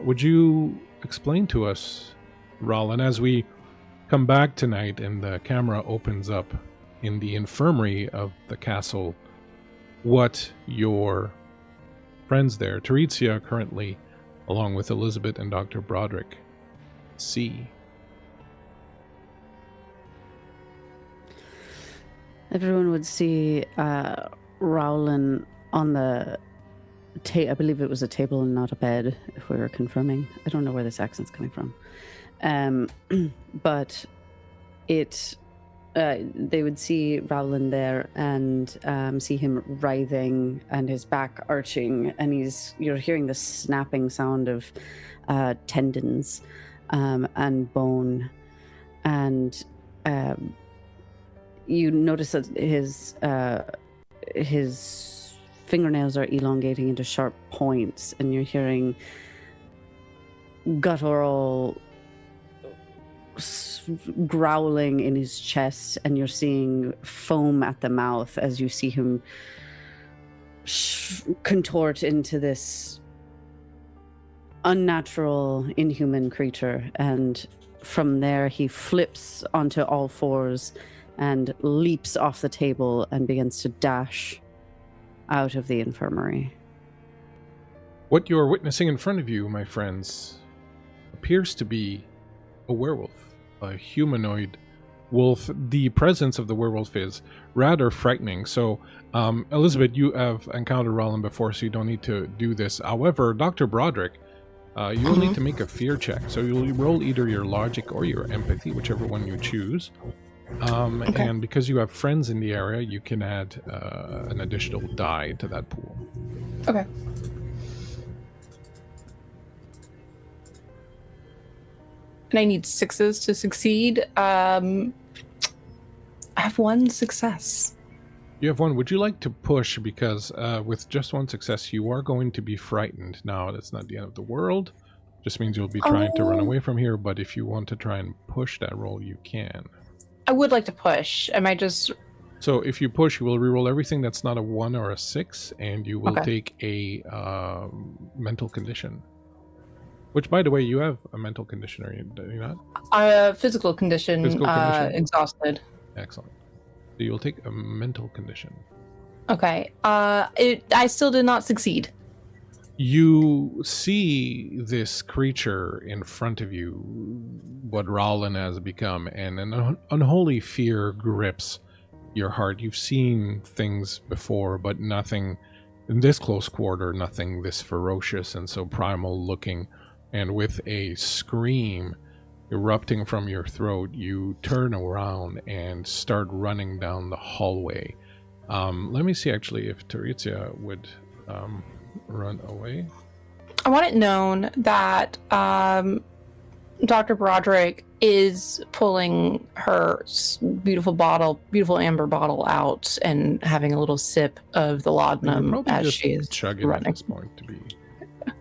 would you explain to us, Raulin, as we come back tonight and the camera opens up in the infirmary of the castle, what your friends there, Teresia currently, along with Elizabet and Dr. Broderick, see? Everyone would see Raulin on the I believe it was a table and not a bed, if we were confirming. I don't know where this accent's coming from. But they would see Raulin there and see him writhing and his back arching, and you're hearing the snapping sound of tendons and bone, and you notice that his fingernails are elongating into sharp points, and you're hearing guttural growling in his chest, and you're seeing foam at the mouth as you see him contort into this unnatural, inhuman creature. And from there, he flips onto all fours and leaps off the table and begins to dash out of the infirmary. What you are witnessing in front of you, my friends, appears to be a werewolf, a humanoid wolf. The presence of the werewolf is rather frightening. So, Elizabet, you have encountered Raulin before, so you don't need to do this. However, Dr. Broderick, you will need to make a fear check. So you'll roll either your logic or your empathy, whichever one you choose. Okay. And because you have friends in the area, you can add an additional die to that pool. Okay. And I need 6s to succeed. I have 1 success. You have 1. Would you like to push? Because with just 1 success, you are going to be frightened. Now, that's not the end of the world. Just means you'll be trying to run away from here. But if you want to try and push that roll, you can. I would like to push. Am I just... So if you push, you will reroll everything that's not a 1 or a 6, and you will take a mental condition. Which, by the way, you have a mental condition, are you not? Physical condition. Exhausted. Excellent. So you'll take a mental condition. Okay. I still did not succeed. You see this creature in front of you, what Raulin has become, and an unholy fear grips your heart. You've seen things before, but nothing in this close quarter, nothing this ferocious and so primal looking. And with a scream erupting from your throat, you turn around and start running down the hallway. Let me see actually if Teresia would run away. I want it known that Dr. Broderick is pulling her beautiful amber bottle out and having a little sip of the laudanum as she is chugging running. At this point, to be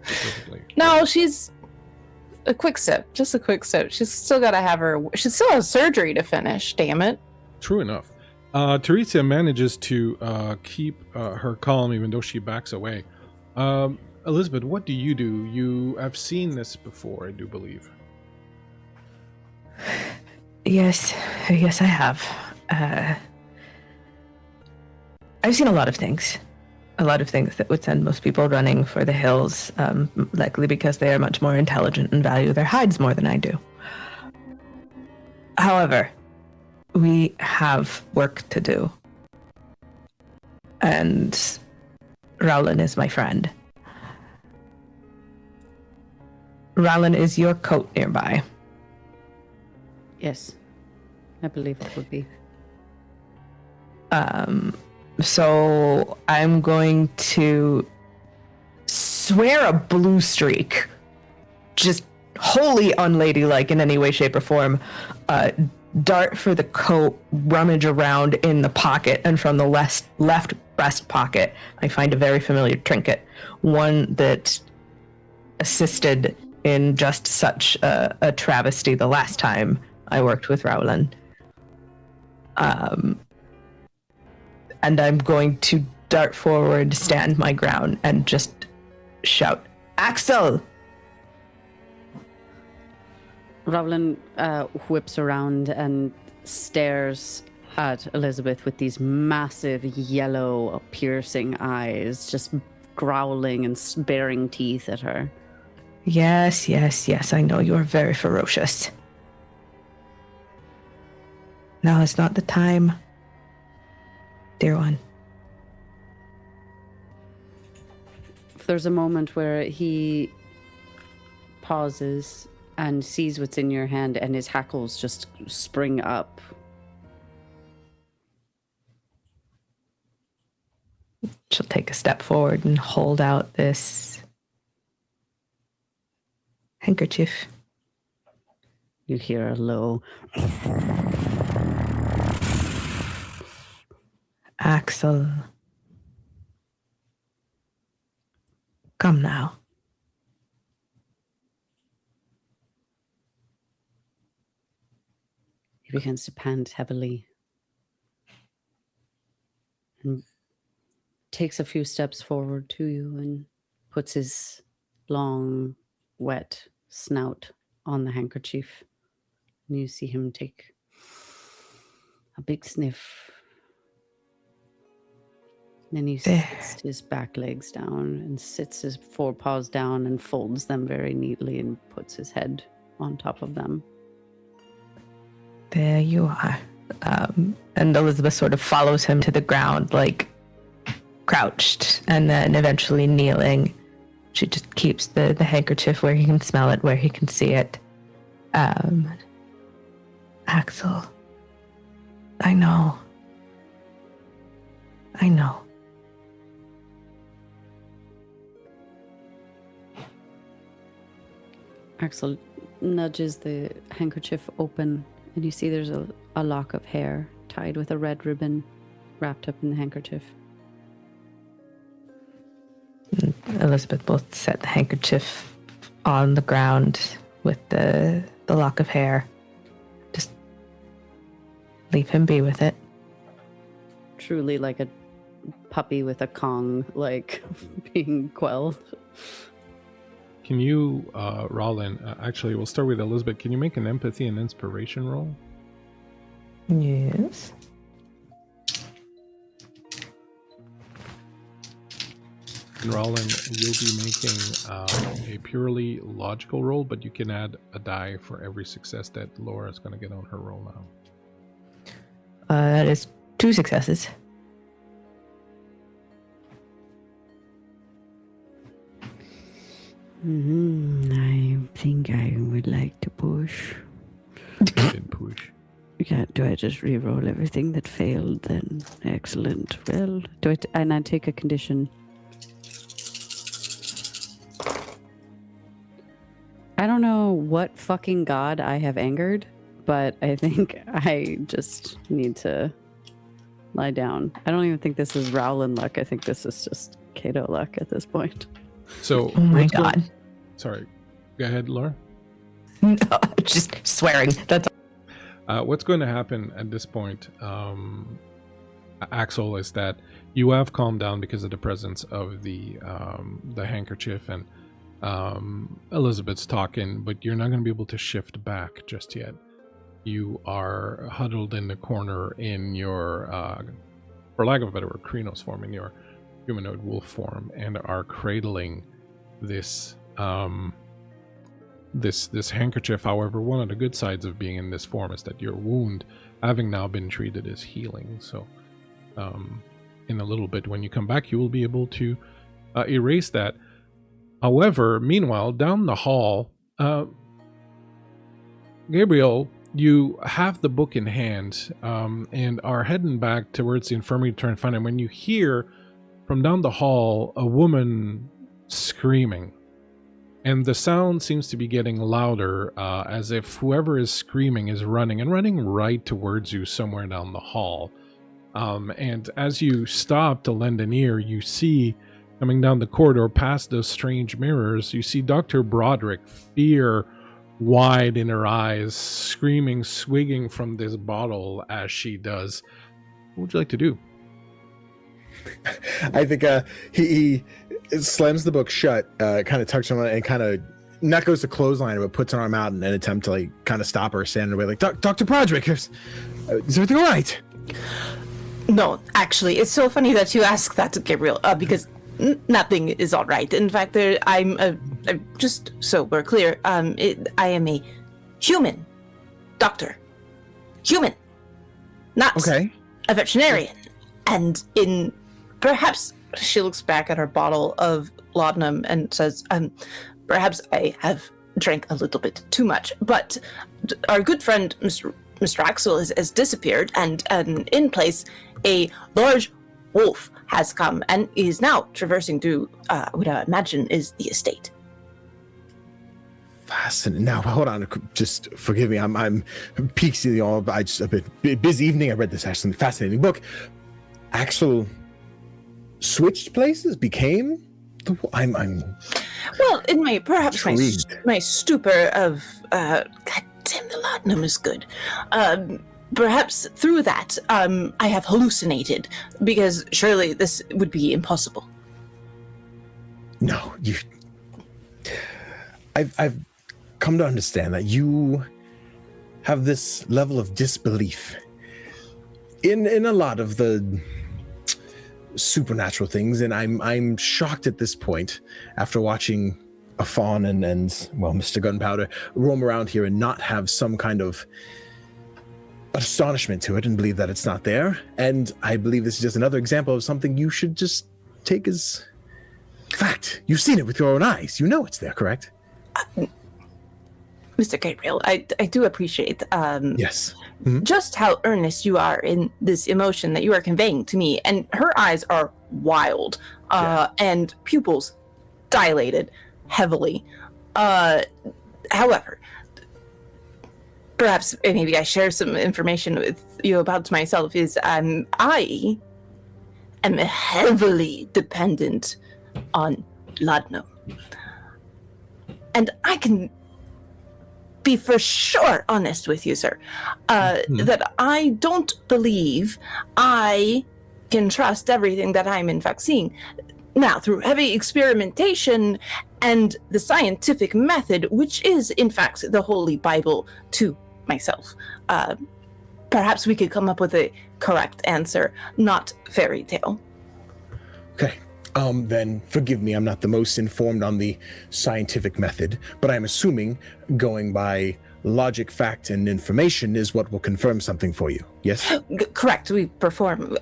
specifically. No, she's a quick sip, just a quick sip. She's still got to she still has surgery to finish. Damn it. True enough. Teresia manages to keep her calm even though she backs away. Elizabet, what do? You have seen this before, I do believe. Yes, I have. I've seen a lot of things that would send most people running for the hills, likely because they are much more intelligent and value their hides more than I do. However, we have work to do. And Raulin is my friend. Raulin, is your coat nearby? Yes, I believe it would be. So I'm going to swear a blue streak, just wholly unladylike in any way, shape, or form, dart for the coat, rummage around in the pocket, and from the left breast pocket, I find a very familiar trinket, one that assisted in just such a travesty the last time I worked with Raulin. And I'm going to dart forward, stand my ground, and just shout, "Axel! Raulin whips around and stares at Elizabeth with these massive yellow piercing eyes, just growling and baring teeth at her. Yes, yes, yes, I know you are very ferocious. Now is not the time, dear one. There's a moment where he pauses and sees what's in your hand, and his hackles just spring up. She'll take a step forward and hold out this handkerchief. You hear a low... Axel. Come now. He begins to pant heavily and takes a few steps forward to you and puts his long, wet snout on the handkerchief. And you see him take a big sniff. Then he sits his back legs down and sits his forepaws down and folds them very neatly and puts his head on top of them. There you are. And Elizabeth sort of follows him to the ground, like crouched, and then eventually kneeling. She just keeps the handkerchief where he can smell it, where he can see it. Axel, I know. Axel nudges the handkerchief open, and you see there's a lock of hair tied with a red ribbon wrapped up in the handkerchief. Elizabeth will set the handkerchief on the ground with the lock of hair. Just leave him be with it. Truly like a puppy with a Kong, like being quelled. Can you, Raulin, actually, we'll start with Elizabeth. Can you make an empathy and inspiration roll? Yes. And Raulin, you'll be making a purely logical roll, but you can add a die for every success that Laura's going to get on her roll now. That is 2 successes. I think I would like to push. You did push. Yeah, do I just re-roll everything that failed then? Excellent. Well, and I take a condition. I don't know what fucking god I have angered, but I think I just need to lie down. I don't even think this is Raulin luck. I think this is just Kato luck at this point. So, Oh my god. Sorry. Go ahead, Laura. No, just swearing. That's What's going to happen at this point, Axel, is that you have calmed down because of the presence of the handkerchief, and Elizabeth's talking, but you're not going to be able to shift back just yet. You are huddled in the corner in your, for lack of a better word, Krynos form, in your humanoid wolf form, and are cradling this this handkerchief. However, one of the good sides of being in this form is that your wound, having now been treated, is healing. So in a little bit when you come back, you will be able to erase that. However, meanwhile, down the hall, Gabriel, you have the book in hand and are heading back towards the infirmary to try and find it, when you hear from down the hall a woman screaming. And the sound seems to be getting louder, as if whoever is screaming is running right towards you somewhere down the hall. And as you stop to lend an ear, you see, coming down the corridor past those strange mirrors, you see Dr. Broderick, fear wide in her eyes, screaming, swigging from this bottle as she does. What would you like to do? I think he slams the book shut, kind of tucks on it, and kind of not goes to clothesline her, but puts an arm out in an attempt to like kind of stop her, stand in her way, like Dr. Broderick, is everything all right? No, actually, it's so funny that you ask that, Gabriel, because nothing is all right. In fact, I'm just so we're clear, I am a human doctor. Human, not a veterinarian. And perhaps she looks back at her bottle of laudanum and says, perhaps I have drank a little bit too much, but our good friend, Mr. Axel, has disappeared, and in place, a large wolf has come and is now traversing through what I imagine is the estate. Fascinating. Now, hold on. Just forgive me. I'm peaked. I just a bit busy evening. I read this actually fascinating book. Axel switched places, became the. I'm. Well, in my perhaps intrigued. my stupor of God damn, the laudanum is good. Perhaps through that, I have hallucinated, because surely this would be impossible. No, you. I've come to understand that you have this level of disbelief in a lot of the supernatural things, and I'm shocked at this point after watching a fawn and Mr. Gunpowder roam around here and not have some kind of astonishment to it and believe that it's not there. And I believe this is just another example of something you should just take as fact. You've seen it with your own eyes. You know it's there, correct? Mr. Gabriel, I do appreciate yes. just how earnest you are in this emotion that you are conveying to me. And her eyes are wild and pupils dilated heavily. However, perhaps maybe I share some information with you about myself is I am heavily dependent on laudanum. And I can be for sure honest with you, sir, that I don't believe I can trust everything that I'm in fact seeing. Now, through heavy experimentation and the scientific method, which is in fact the Holy Bible to myself, perhaps we could come up with a correct answer, not fairy tale. Okay. Then forgive me, I'm not the most informed on the scientific method, but I'm assuming going by logic, fact, and information is what will confirm something for you. Yes? Correct. We perform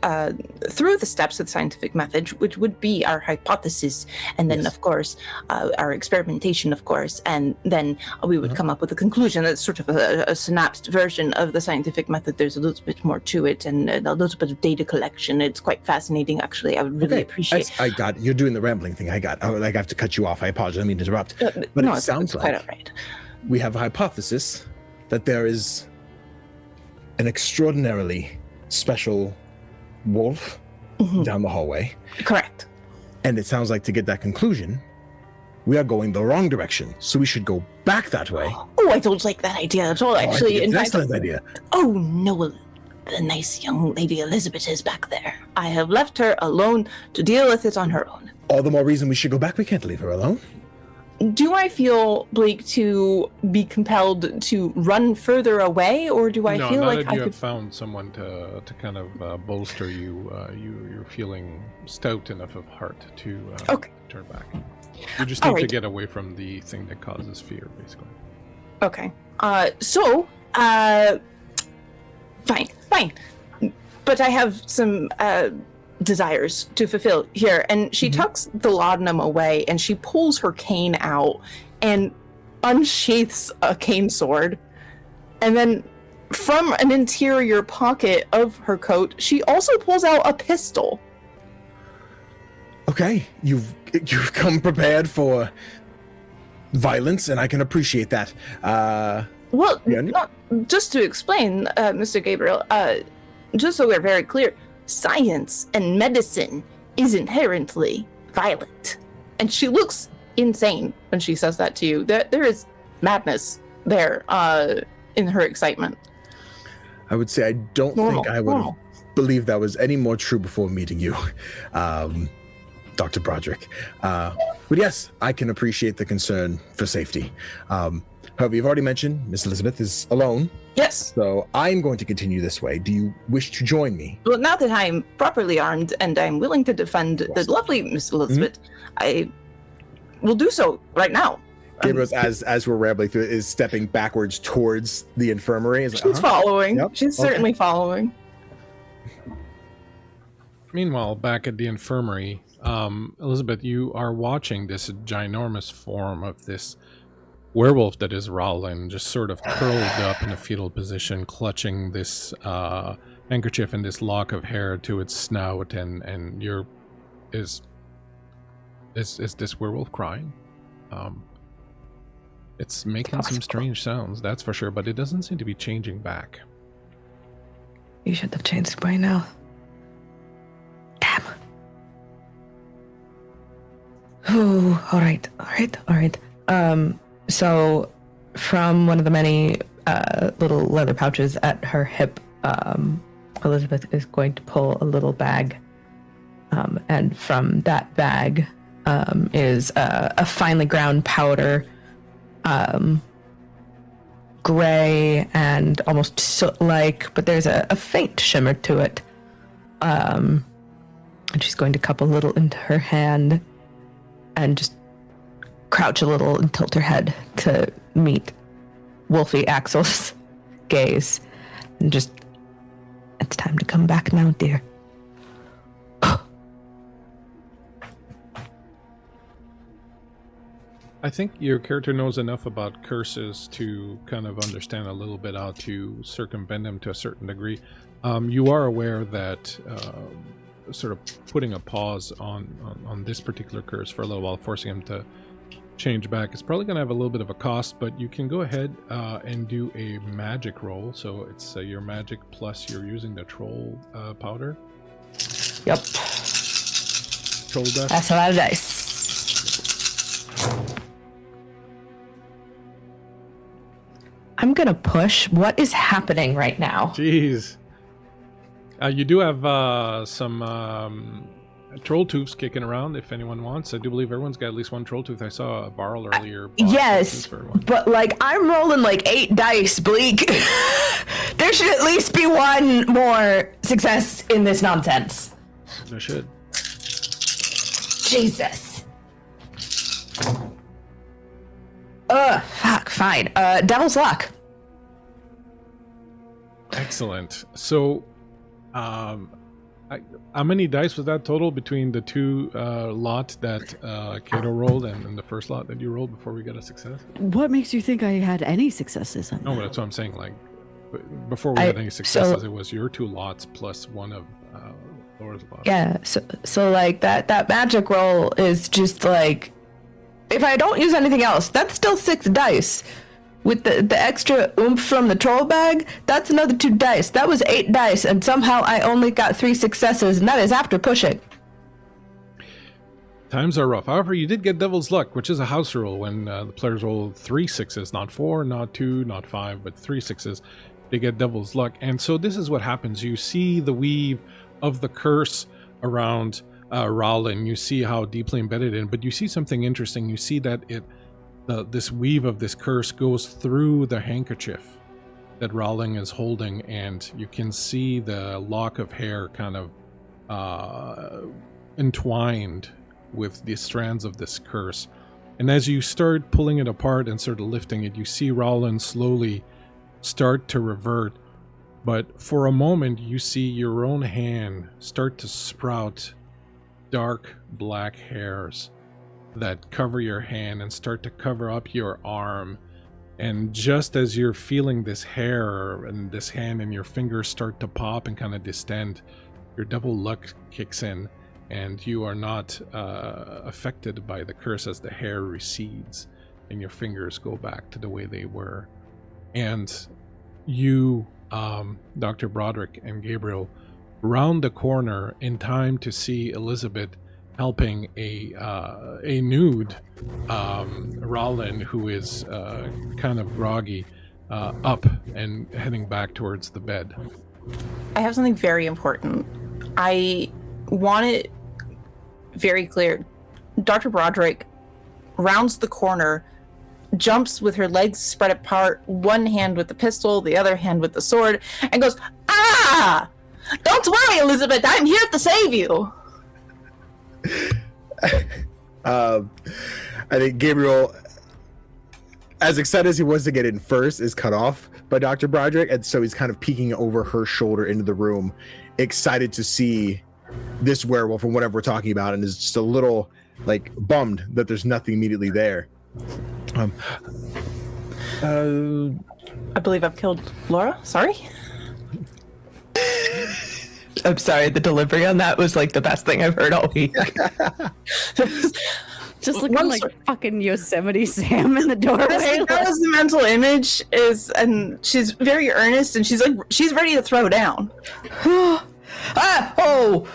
through the steps of the scientific method, which would be our hypothesis, and then, of course, our experimentation, of course, and then we would come up with a conclusion that's sort of a synapsed version of the scientific method. There's a little bit more to it, and a little bit of data collection. It's quite fascinating, actually. I would really appreciate it. I got you're doing the rambling thing. I have to cut you off. I apologize. I didn't mean to interrupt. But no, it sounds quite like all right. We have a hypothesis that there is an extraordinarily special wolf down the hallway. Correct. And it sounds like to get that conclusion, we are going the wrong direction. So we should go back that way. Oh, I don't like that idea at all, actually. I think it's an excellent idea. Oh, no, the nice young lady Elizabeth is back there. I have left her alone to deal with it on her own. All the more reason we should go back. We can't leave her alone. Do I feel, Blake, to be compelled to run further away, or do I feel like I you could... have found someone to kind of bolster you, you're feeling stout enough of heart to turn back. You just need to get away from the thing that causes fear, basically. Okay. Fine. But I have some desires to fulfill here. And she tucks the laudanum away, and she pulls her cane out and unsheaths a cane sword. And then from an interior pocket of her coat, she also pulls out a pistol. Okay, you've come prepared for violence, and I can appreciate that. Just to explain, Mr. Gabriel, just so we're very clear, science and medicine is inherently violent. And she looks insane when she says that to you. There is madness there in her excitement. I would say I don't think I would believe that was any more true before meeting you, Dr. Broderick. But yes, I can appreciate the concern for safety. However, you've already mentioned Miss Elizabeth is alone, Yes. so I'm going to continue this way. Do you wish to join me? Well, now that I'm properly armed and I'm willing to defend the lovely Miss Elizabeth, I will do so right now. Gabriel, as we're rambling through, is stepping backwards towards the infirmary. Is like, She's following. Yep. She's certainly following. Meanwhile, back at the infirmary, Elizabeth, you are watching this ginormous form of this werewolf that is Raulin, just sort of curled up in a fetal position, clutching this handkerchief and this lock of hair to its snout, and is this werewolf crying? It's making some strange sounds, that's for sure, but it doesn't seem to be changing back. You should have changed by now. Damn. Ooh, all right. So from one of the many little leather pouches at her hip, Elizabeth is going to pull a little bag. And from that bag is a finely ground powder, gray and almost soot-like, but there's a faint shimmer to it. And she's going to cup a little into her hand and just crouch a little and tilt her head to meet Wolfie Axel's gaze. And just, it's time to come back now, dear. I think your character knows enough about curses to kind of understand a little bit how to circumvent them to a certain degree. You are aware that sort of putting a pause on this particular curse for a little while, forcing him to change back, is probably going to have a little bit of a cost, but you can go ahead and do a magic roll. So it's your magic plus you're using the troll powder. Yep. Troll dust. That's a lot of dice. I'm gonna push. What is happening right now? Jeez. You do have some troll tooths kicking around if anyone wants. I do believe everyone's got at least one troll tooth. I saw a Barrel earlier. Yes, but like I'm rolling like 8 dice, Bleak. There should at least be one more success in this nonsense. There should. Jesus. Fuck, fine. Devil's Luck. Excellent. So, how many dice was that total between the two lot that Kato rolled and the first lot that you rolled before we got a success? What makes you think I had any successes on No, that? but that's what I'm saying. Like, before we had any successes, it was your 2 lots plus one of Laura's lot. Yeah, so like that magic roll is just like, if I don't use anything else, that's still 6 dice. With the extra oomph from the troll bag, that's another 2 dice. That was 8 dice, and somehow I only got 3 successes, and that is after pushing. Times are rough. However, you did get Devil's Luck, which is a house rule. When the players roll 3 6s, not 4, not 2, not 5, but 3 6s, they get Devil's Luck. And so this is what happens. You see the weave of the curse around Raulin. You see how deeply embedded in, but you see something interesting. You see that this weave of this curse goes through the handkerchief that Raulin is holding, and you can see the lock of hair kind of entwined with the strands of this curse. And as you start pulling it apart and sort of lifting it, you see Raulin slowly start to revert. But for a moment, you see your own hand start to sprout dark black hairs that cover your hand and start to cover up your arm. And just as you're feeling this hair and this hand and your fingers start to pop and kind of distend, your devil luck kicks in, and you are not affected by the curse as the hair recedes and your fingers go back to the way they were. And you, Dr. Broderick and Gabriel, round the corner in time to see Elizabeth helping a nude Raulin, who is kind of groggy, up and heading back towards the bed. I have something very important. I want it very clear. Dr. Broderick rounds the corner, jumps with her legs spread apart, one hand with the pistol, the other hand with the sword, and goes, "Ah! Don't worry, Elizabeth, I'm here to save you." I think Gabriel, as excited as he was to get in first, is cut off by Dr. Broderick, and so he's kind of peeking over her shoulder into the room, excited to see this werewolf and whatever we're talking about, and is just a little like bummed that there's nothing immediately there. I believe I've killed Laura. Sorry. I'm sorry, the delivery on that was like the best thing I've heard all week. Just looking like fucking Yosemite Sam in the doorway. That was the mental image and she's very earnest, and she's ready to throw down. Oh!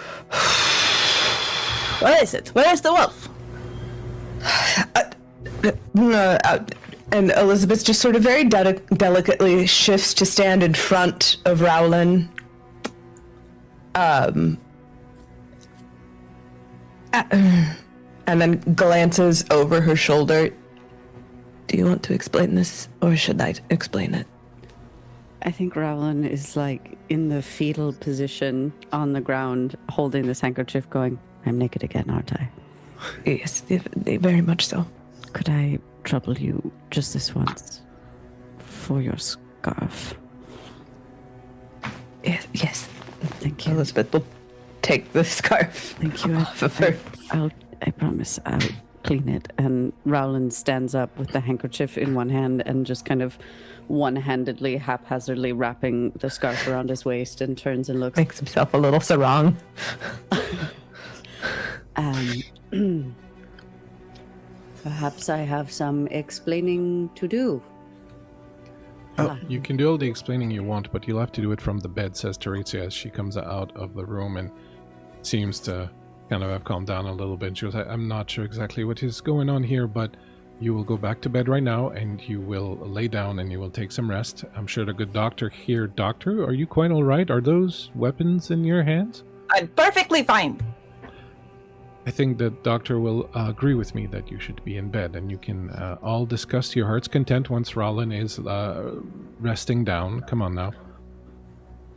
What is it? Where is the wolf? And Elizabeth just sort of very delicately shifts to stand in front of Raulin. And then glances over her shoulder. Do you want to explain this, or should I explain it? I think Raulin is like in the fetal position on the ground, holding this handkerchief, going, "I'm naked again, aren't I?" Yes, very much so. Could I trouble you just this once for your scarf? Yes. Thank you. Elizabeth will take the scarf. Thank you. Off of her. I promise I'll clean it. And Raulin stands up with the handkerchief in one hand and just kind of one-handedly, haphazardly wrapping the scarf around his waist, and turns and looks. Makes himself a little sarong. Perhaps I have some explaining to do. You can do all the explaining you want, but you'll have to do it from the bed, says Teresa as she comes out of the room and seems to kind of have calmed down a little bit. She goes, "I'm not sure exactly what is going on here, but you will go back to bed right now and you will lay down and you will take some rest. I'm sure the good doctor here." "Doctor, are you quite all right? Are those weapons in your hands?" "I'm perfectly fine." "I think the doctor will agree with me that you should be in bed, and you can all discuss to your heart's content once Raulin is resting down. Come on now."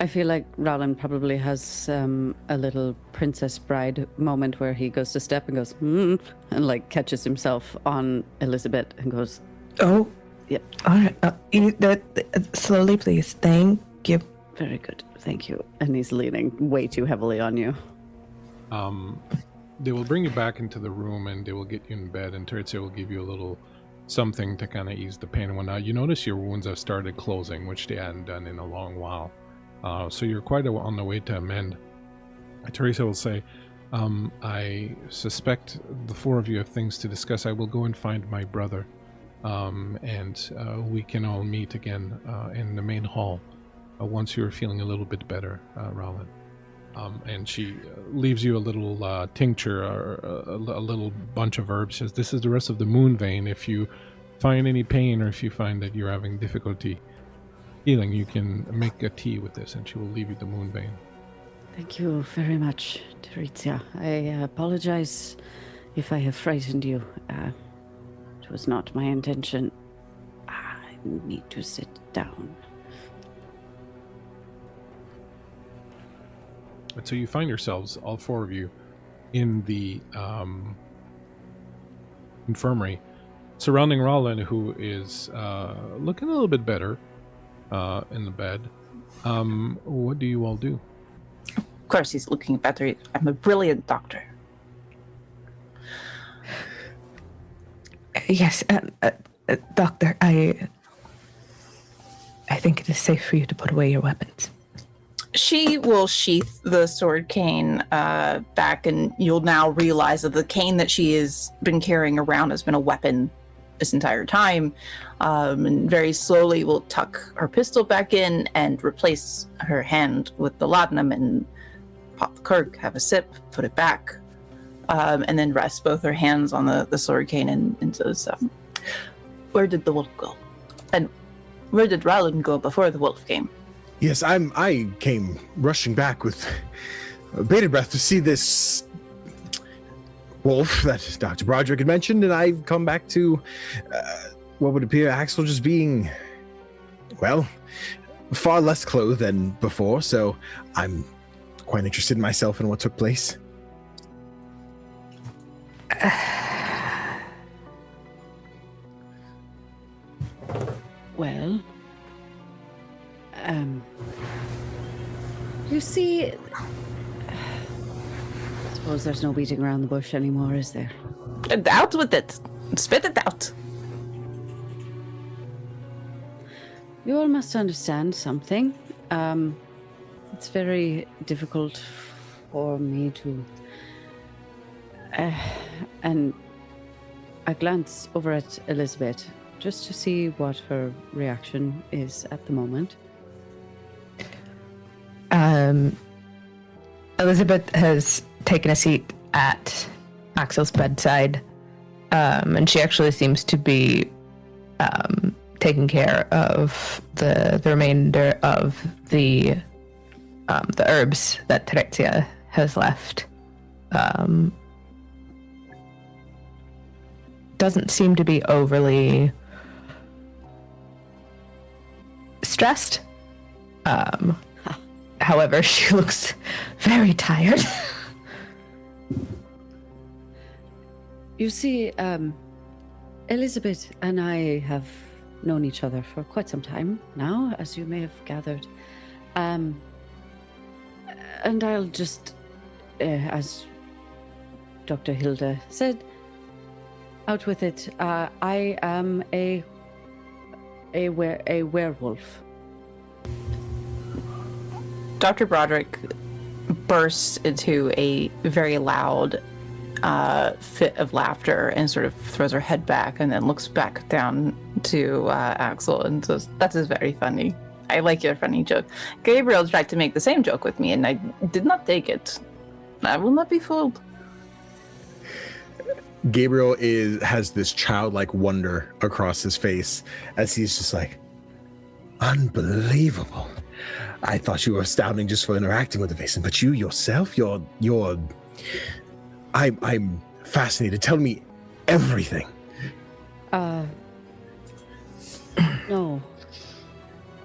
I feel like Raulin probably has a little Princess Bride moment where he goes to step and goes, and like catches himself on Elizabeth and goes, "Oh, yep. All right. Slowly, please. Thank you." "Very good. Thank you." And he's leaning way too heavily on you. They will bring you back into the room and they will get you in bed, and Teresa will give you a little something to kind of ease the pain and whatnot. You notice your wounds have started closing, which they hadn't done in a long while. So you're quite on the way to amend. Teresa will say, "I suspect the four of you have things to discuss. I will go and find my brother, and we can all meet again in the main hall once you're feeling a little bit better, Raulin." And she leaves you a little tincture or a little bunch of herbs. Says, "This is the rest of the moon vein. If you find any pain or if you find that you're having difficulty healing, you can make a tea with this," and she will leave you the moon vein. Thank you very much, Teresa. I apologize if I have frightened you. It was not my intention. I need to sit down. And so you find yourselves, all four of you, in the infirmary, surrounding Raulin, who is looking a little bit better in the bed. What do you all do? Of course he's looking better. I'm a brilliant doctor. Yes, Doctor, I think it is safe for you to put away your weapons. She will sheath the sword cane back, and you'll now realize that the cane that she has been carrying around has been a weapon this entire time. And very slowly will tuck her pistol back in and replace her hand with the laudanum and pop the cork, have a sip, put it back, and then rest both her hands on the sword cane and says, "Where did the wolf go? And where did Raulin go before the wolf came?" Yes, I came rushing back with bated breath to see this wolf that Dr. Broderick had mentioned, and I've come back to what would appear Axel just being, well, far less clothed than before, so I'm quite interested in myself and what took place. Well, you see, I suppose there's no beating around the bush anymore, is there? Out with it. Spit it out. You all must understand something. It's very difficult for me to... and I glance over at Elizabet just to see what her reaction is at the moment. Elizabeth has taken a seat at Axel's bedside, and she actually seems to be taking care of the remainder of the herbs that Terexia has left. Doesn't seem to be overly stressed. However, she looks very tired. You see, Elizabeth and I have known each other for quite some time now, as you may have gathered. And I'll just, as Dr. Hilda said, out with it. I am a werewolf. Dr. Broderick bursts into a very loud fit of laughter and sort of throws her head back and then looks back down to Axel and says, "That is very funny. I like your funny joke. Gabriel tried to make the same joke with me and I did not take it. I will not be fooled." Gabriel has this childlike wonder across his face as he's just like, unbelievable. I thought you were astounding just for interacting with the Vaesen, but you yourself, I'm fascinated. Tell me everything. No,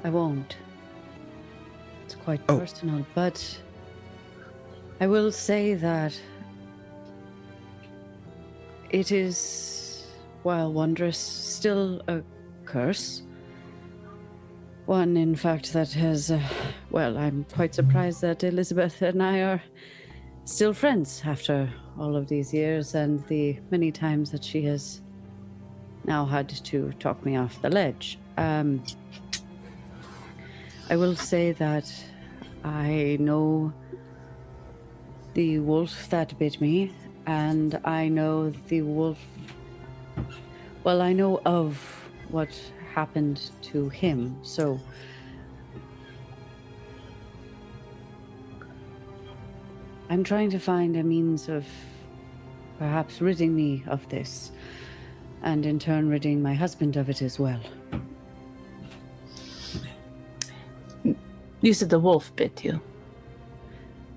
I won't. It's quite personal, but I will say that it is, while wondrous, still a curse. One, in fact, that has, I'm quite surprised that Elizabeth and I are still friends after all of these years and the many times that she has now had to talk me off the ledge. I will say that I know the wolf that bit me, and I know the wolf... Well, I know of what happened to him, so... I'm trying to find a means of perhaps ridding me of this, and in turn ridding my husband of it as well. You said the wolf bit you.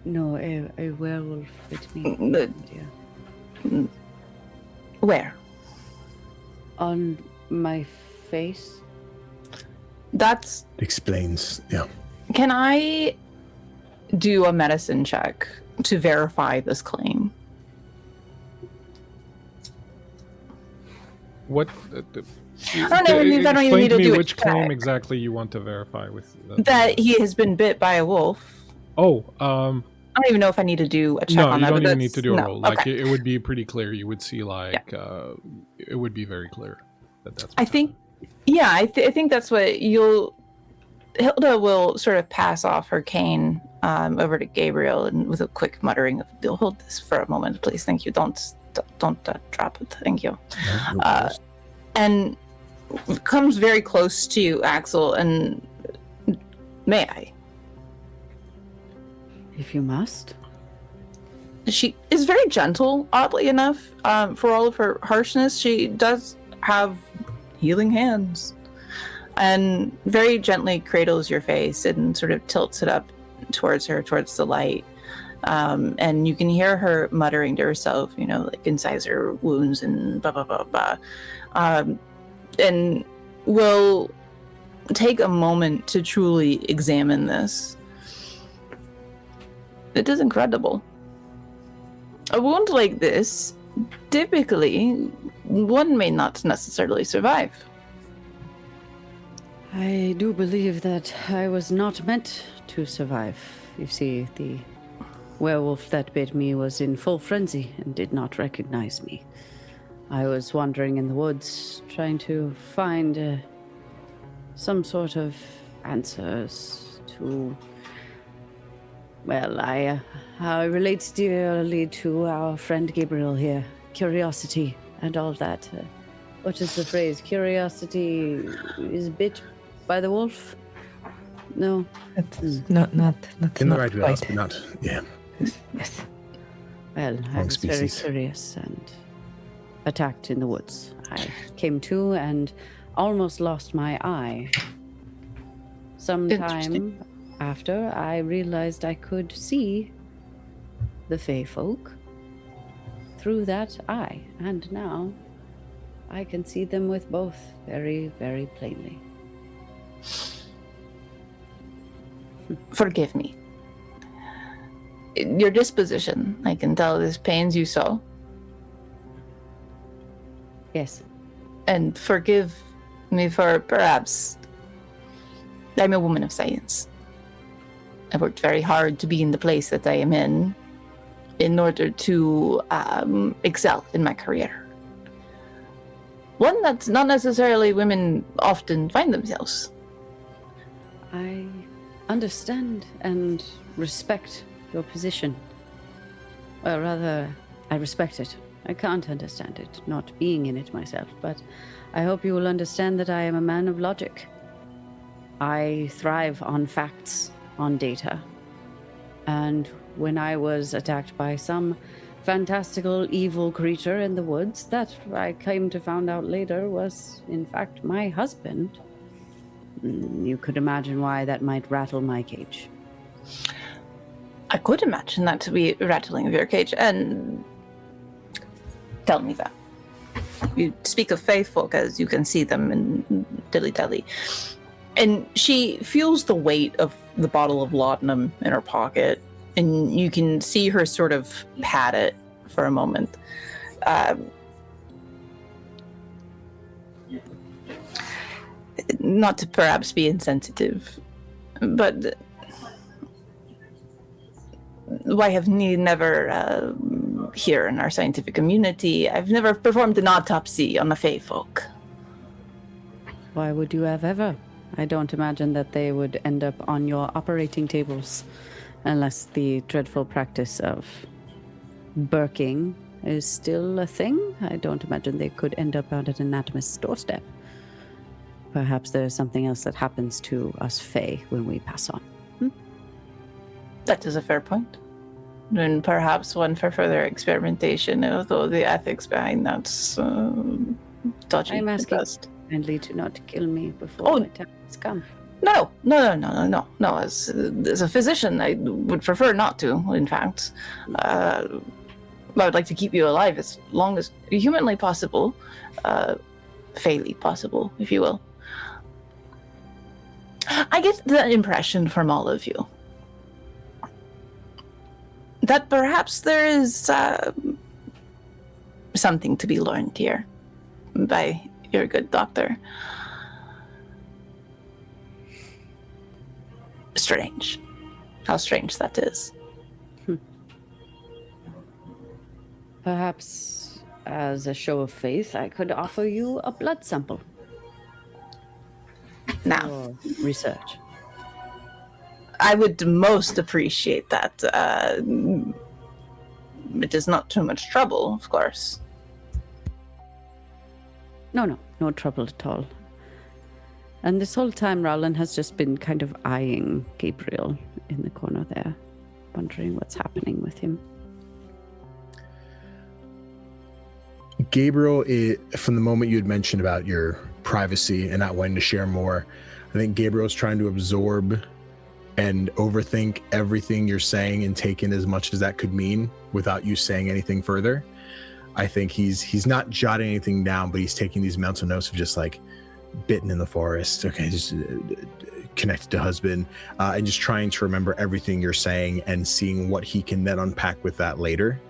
No, a werewolf bit me. Yeah. Where? On my face. That's... Explains, yeah. Can I do a medicine check to verify this claim? What? I don't even Explain need to do which a claim check. exactly you want to verify with That he has been bit by a wolf. Oh, I don't even know if I need to do a check no, on you that. don't but even need to do a roll. Like okay. it would be pretty clear. You would see it would be very clear that that's. I think, yeah, I think that's what you'll. Hilda will sort of pass off her cane over to Gabriel and with a quick muttering of, "Hold this for a moment, please. Thank you. Don't drop it. Thank you." And comes very close to Axel and, "May I?" If you must. She is very gentle, oddly enough. For all of her harshness, she does have healing hands. And very gently cradles your face and sort of tilts it up towards her, towards the light. And you can hear her muttering to herself, like incisor wounds and blah, blah, blah, blah. And will take a moment to truly examine this. It is incredible. A wound like this, typically, one may not necessarily survive. I do believe that I was not meant to survive. You see, the werewolf that bit me was in full frenzy and did not recognize me. I was wandering in the woods, trying to find some sort of answers to... Well, how it relates dearly to our friend Gabriel here. Curiosity and all that. What is the phrase? Curiosity is bit by the wolf? No. It's not In the right wheelhouse, but not, yeah. Yes. Well, I was very curious and attacked in the woods. I came to and almost lost my eye. Sometime after, I realized I could see the Fey folk through that eye, and now I can see them with both very, very plainly. Forgive me. Your disposition, I can tell, this pains you so. Yes. And forgive me for perhaps... I'm a woman of science. I worked very hard to be in the place that I am in order to excel in my career. One that's not necessarily women often find themselves. I understand and respect your position. Well, rather, I respect it. I can't understand it, not being in it myself, but I hope you will understand that I am a man of logic. I thrive on facts, on data. And when I was attacked by some fantastical evil creature in the woods, that I came to find out later was, in fact, my husband. You could imagine why that might rattle my cage. I could imagine that to be rattling of your cage, and tell me that. You speak of faith folk as you can see them in dilly-dally. And she feels the weight of the bottle of laudanum in her pocket, and you can see her sort of pat it for a moment. Not to perhaps be insensitive, but why have we never, here in our scientific community, I've never performed an autopsy on the Fey folk. Why would you have ever? I don't imagine that they would end up on your operating tables unless the dreadful practice of burking is still a thing. I don't imagine they could end up on an anatomist's doorstep. Perhaps there's something else that happens to us Fae when we pass on. That is a fair point. And perhaps one for further experimentation, although the ethics behind that's dodgy. I'm asking kindly to not kill me before my time has come. No. As a physician, I would prefer not to, in fact. I would like to keep you alive as long as humanly possible, fairly possible, if you will. I get the impression from all of you that perhaps there is something to be learned here by your good doctor. Strange. How strange that is. Perhaps, as a show of faith, I could offer you a blood sample. Now, for research. I would most appreciate that. It is not too much trouble, of course. No trouble at all. And this whole time, Raulin has just been kind of eyeing Gabriel in the corner there, wondering what's happening with him. Gabriel, from the moment you had mentioned about your privacy and not wanting to share more, I think Gabriel's trying to absorb and overthink everything you're saying and take in as much as that could mean without you saying anything further. I think he's not jotting anything down, but he's taking these mental notes of just like bitten in the forest. Okay, just connected to husband, and just trying to remember everything you're saying and seeing what he can then unpack with that later.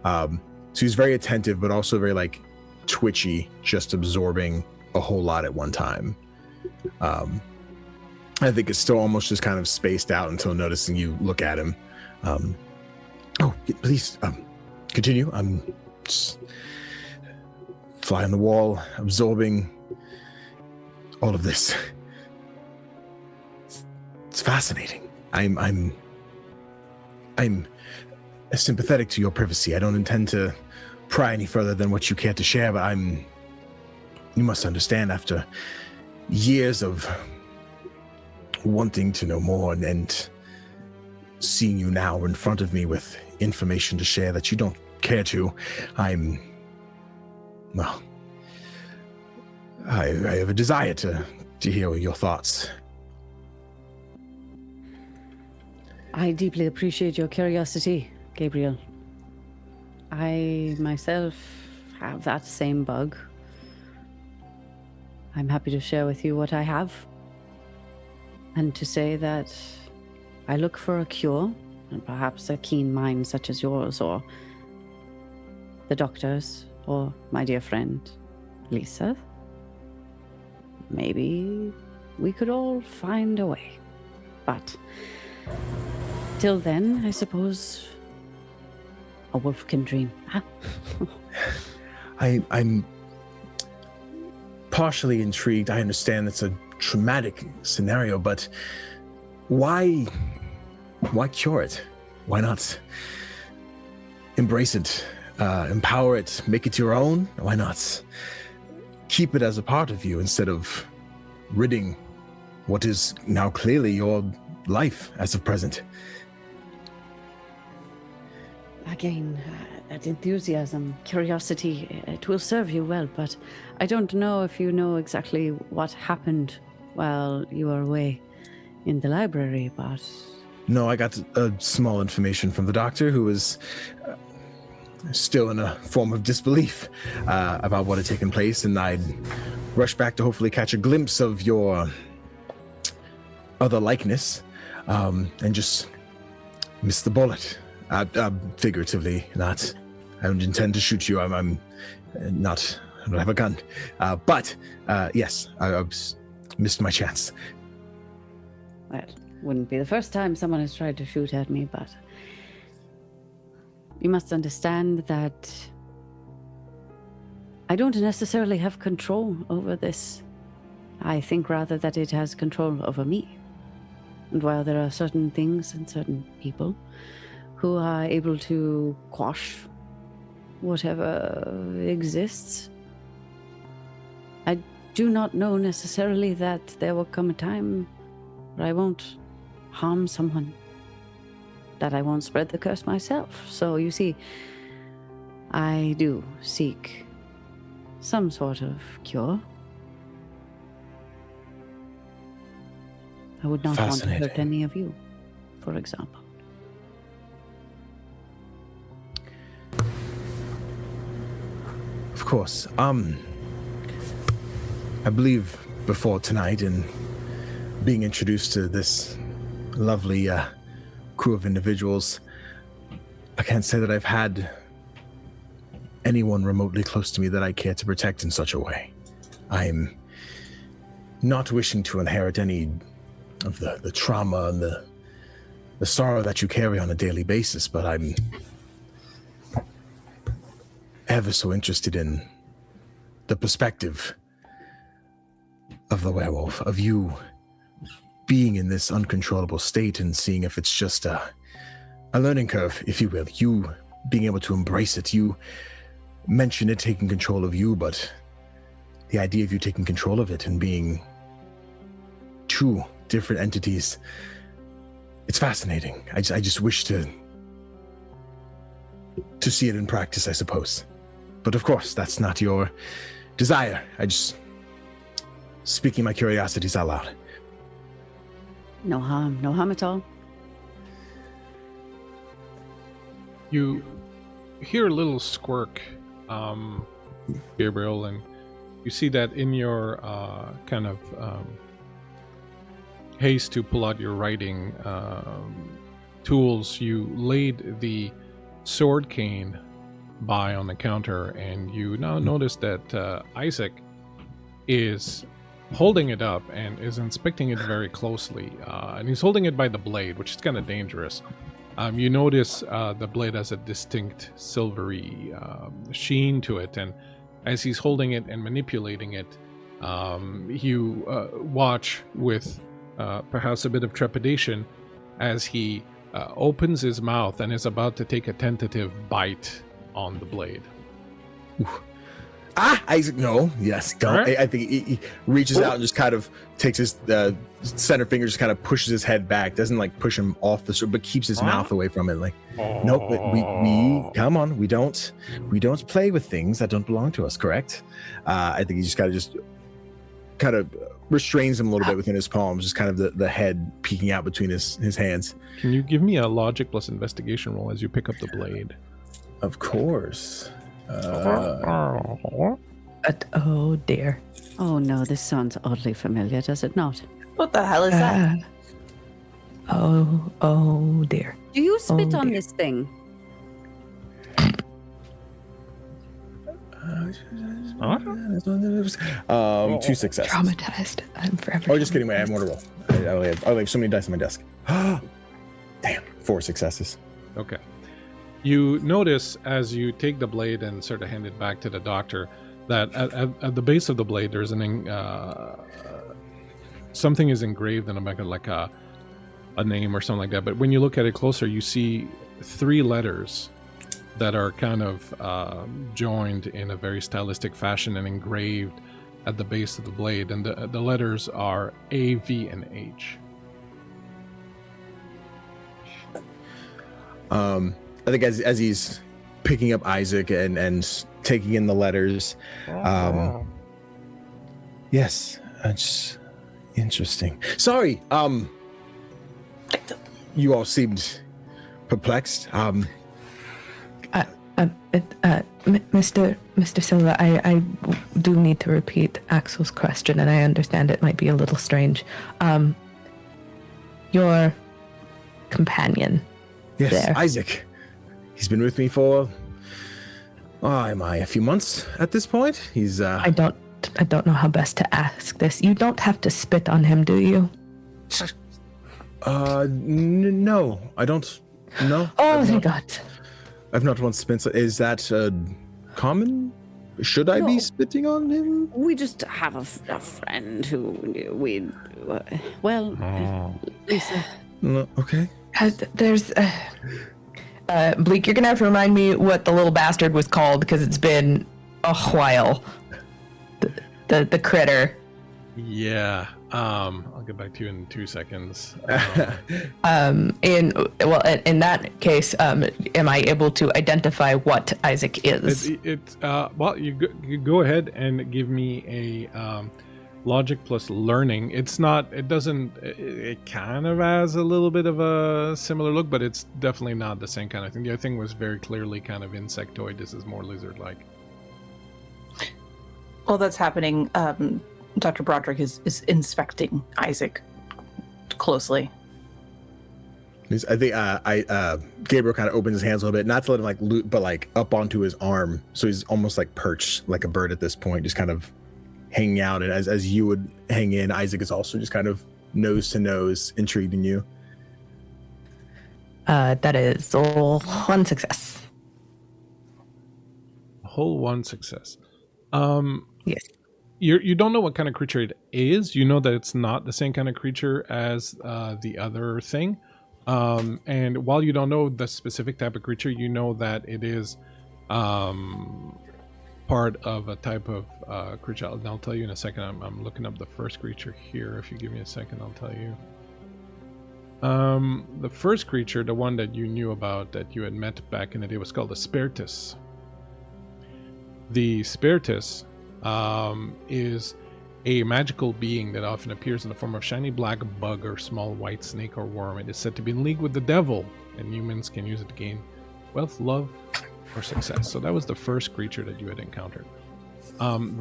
So he's very attentive, but also very like twitchy, just absorbing a whole lot at one time. I think it's still almost just kind of spaced out until noticing you look at him. Please, continue. I'm just fly on the wall, absorbing all of this. It's fascinating. I'm sympathetic to your privacy. I don't intend to pry any further than what you care to share, but you must understand, after years of wanting to know more and seeing you now in front of me with information to share that you don't care to, I have a desire to hear your thoughts. I deeply appreciate your curiosity, Gabriel. I myself have that same bug. I'm happy to share with you what I have, and to say that I look for a cure, and perhaps a keen mind such as yours, or the doctor's, or my dear friend Lisa. Maybe we could all find a way. But till then, I suppose a wolf can dream. Huh? I'm partially intrigued. I understand it's a traumatic scenario, but why cure it? Why not embrace it, empower it, make it your own? Why not keep it as a part of you instead of ridding what is now clearly your life as of present? Again, that enthusiasm, curiosity, it will serve you well, but I don't know if you know exactly what happened while you were away in the library, but... No, I got small information from the doctor, who was still in a form of disbelief about what had taken place, and I'd rushed back to hopefully catch a glimpse of your other likeness, and just missed the bullet. Figuratively, not. I don't intend to shoot you. I'm not. I don't have a gun. But yes, I missed my chance. Well, wouldn't be the first time someone has tried to shoot at me, but you must understand that I don't necessarily have control over this. I think rather that it has control over me. And while there are certain things and certain people who are able to quash whatever exists, I do not know necessarily that there will come a time where I won't harm someone, that I won't spread the curse myself. So you see, I do seek some sort of cure. I would not want to hurt any of you, for example. Of course. I believe before tonight, and being introduced to this lovely crew of individuals, I can't say that I've had anyone remotely close to me that I care to protect in such a way. I'm not wishing to inherit any of the trauma and the sorrow that you carry on a daily basis, but I'm ever so interested in the perspective of the werewolf, of you being in this uncontrollable state and seeing if it's just a learning curve, if you will. You being able to embrace it. You mention it taking control of you, but the idea of you taking control of it and being two different entities, it's fascinating. I just wish to see it in practice, I suppose. But of course, that's not your desire. I just speaking my curiosities out loud. No harm at all. You hear a little squirk, Gabriel, and you see that in your kind of haste to pull out your writing tools, you laid the sword cane by on the counter, and you now notice that Isaac is holding it up and is inspecting it very closely, and he's holding it by the blade, which is kind of dangerous. You notice the blade has a distinct silvery sheen to it, and as he's holding it and manipulating it, you watch with perhaps a bit of trepidation as he opens his mouth and is about to take a tentative bite on the blade. Isaac, no. Yes, don't. Right. I think he reaches out and just kind of takes his center finger, just kind of pushes his head back. Doesn't like push him off the sword, but keeps his mouth away from it. Like, nope. But we come on. We don't play with things that don't belong to us. Correct? I think he just kind of restrains him a little bit within his palms, just kind of the head peeking out between his hands. Can you give me a logic plus investigation roll as you pick up the blade? Of course. Oh dear. Oh no, this sounds oddly familiar, does it not? What the hell is that? Oh dear. Do you spit on dear. this thing? 2 successes. Traumatized. I'm forever. Oh, just kidding. Wait, I have more to roll. I only have so many dice on my desk. Damn, 4 successes. Okay. You notice as you take the blade and sort of hand it back to the doctor that at the base of the blade there's something is engraved in the back, like a name or something like that. But when you look at it closer, you see 3 letters that are kind of joined in a very stylistic fashion and engraved at the base of the blade, and the letters are A, V, and H. I think as he's picking up Isaac and taking in the letters, yes, that's interesting. Sorry, you all seemed perplexed. Mr. Silva, I do need to repeat Axel's question, and I understand it might be a little strange. Your companion. Yes, there. Isaac. He's been with me for, a few months at this point. He's I don't know how best to ask this. You don't have to spit on him, do you? No, I don't. No. Oh, thank God. I've not once spit. Is that common? Should I be No. spitting on him? We just have a friend who we, Lisa. No, okay. There's Bleak, you're gonna have to remind me what the little bastard was called because it's been a while. The critter. Yeah. I'll get back to you in 2 seconds. In that case, am I able to identify what Isaac is? Well, you go ahead and give me a logic plus learning. It kind of has a little bit of a similar look, but it's definitely not the same kind of thing. The other thing was very clearly kind of insectoid. This is more lizard-like. While that's happening, Dr. Broderick is inspecting Isaac closely. I think Gabriel kind of opens his hands a little bit, not to let him like loot, but like up onto his arm. So he's almost like perched like a bird at this point, just kind of hanging out. And as you would hang in, Isaac is also just kind of nose to nose, intriguing you. That is 1 success. A whole 1 success. Yes. You don't know what kind of creature it is. You know that it's not the same kind of creature as the other thing. And while you don't know the specific type of creature, you know that it is part of a type of creature. I'll tell you in a second. I'm looking up the first creature here. If you give me a second, I'll tell you. The first creature, the one that you knew about, that you had met back in the day, was called a Spiritus. The Spiritus is a magical being that often appears in the form of shiny black bug or small white snake or worm. It is said to be in league with the devil, and humans can use it to gain wealth, love, or success. So that was the first creature that you had encountered.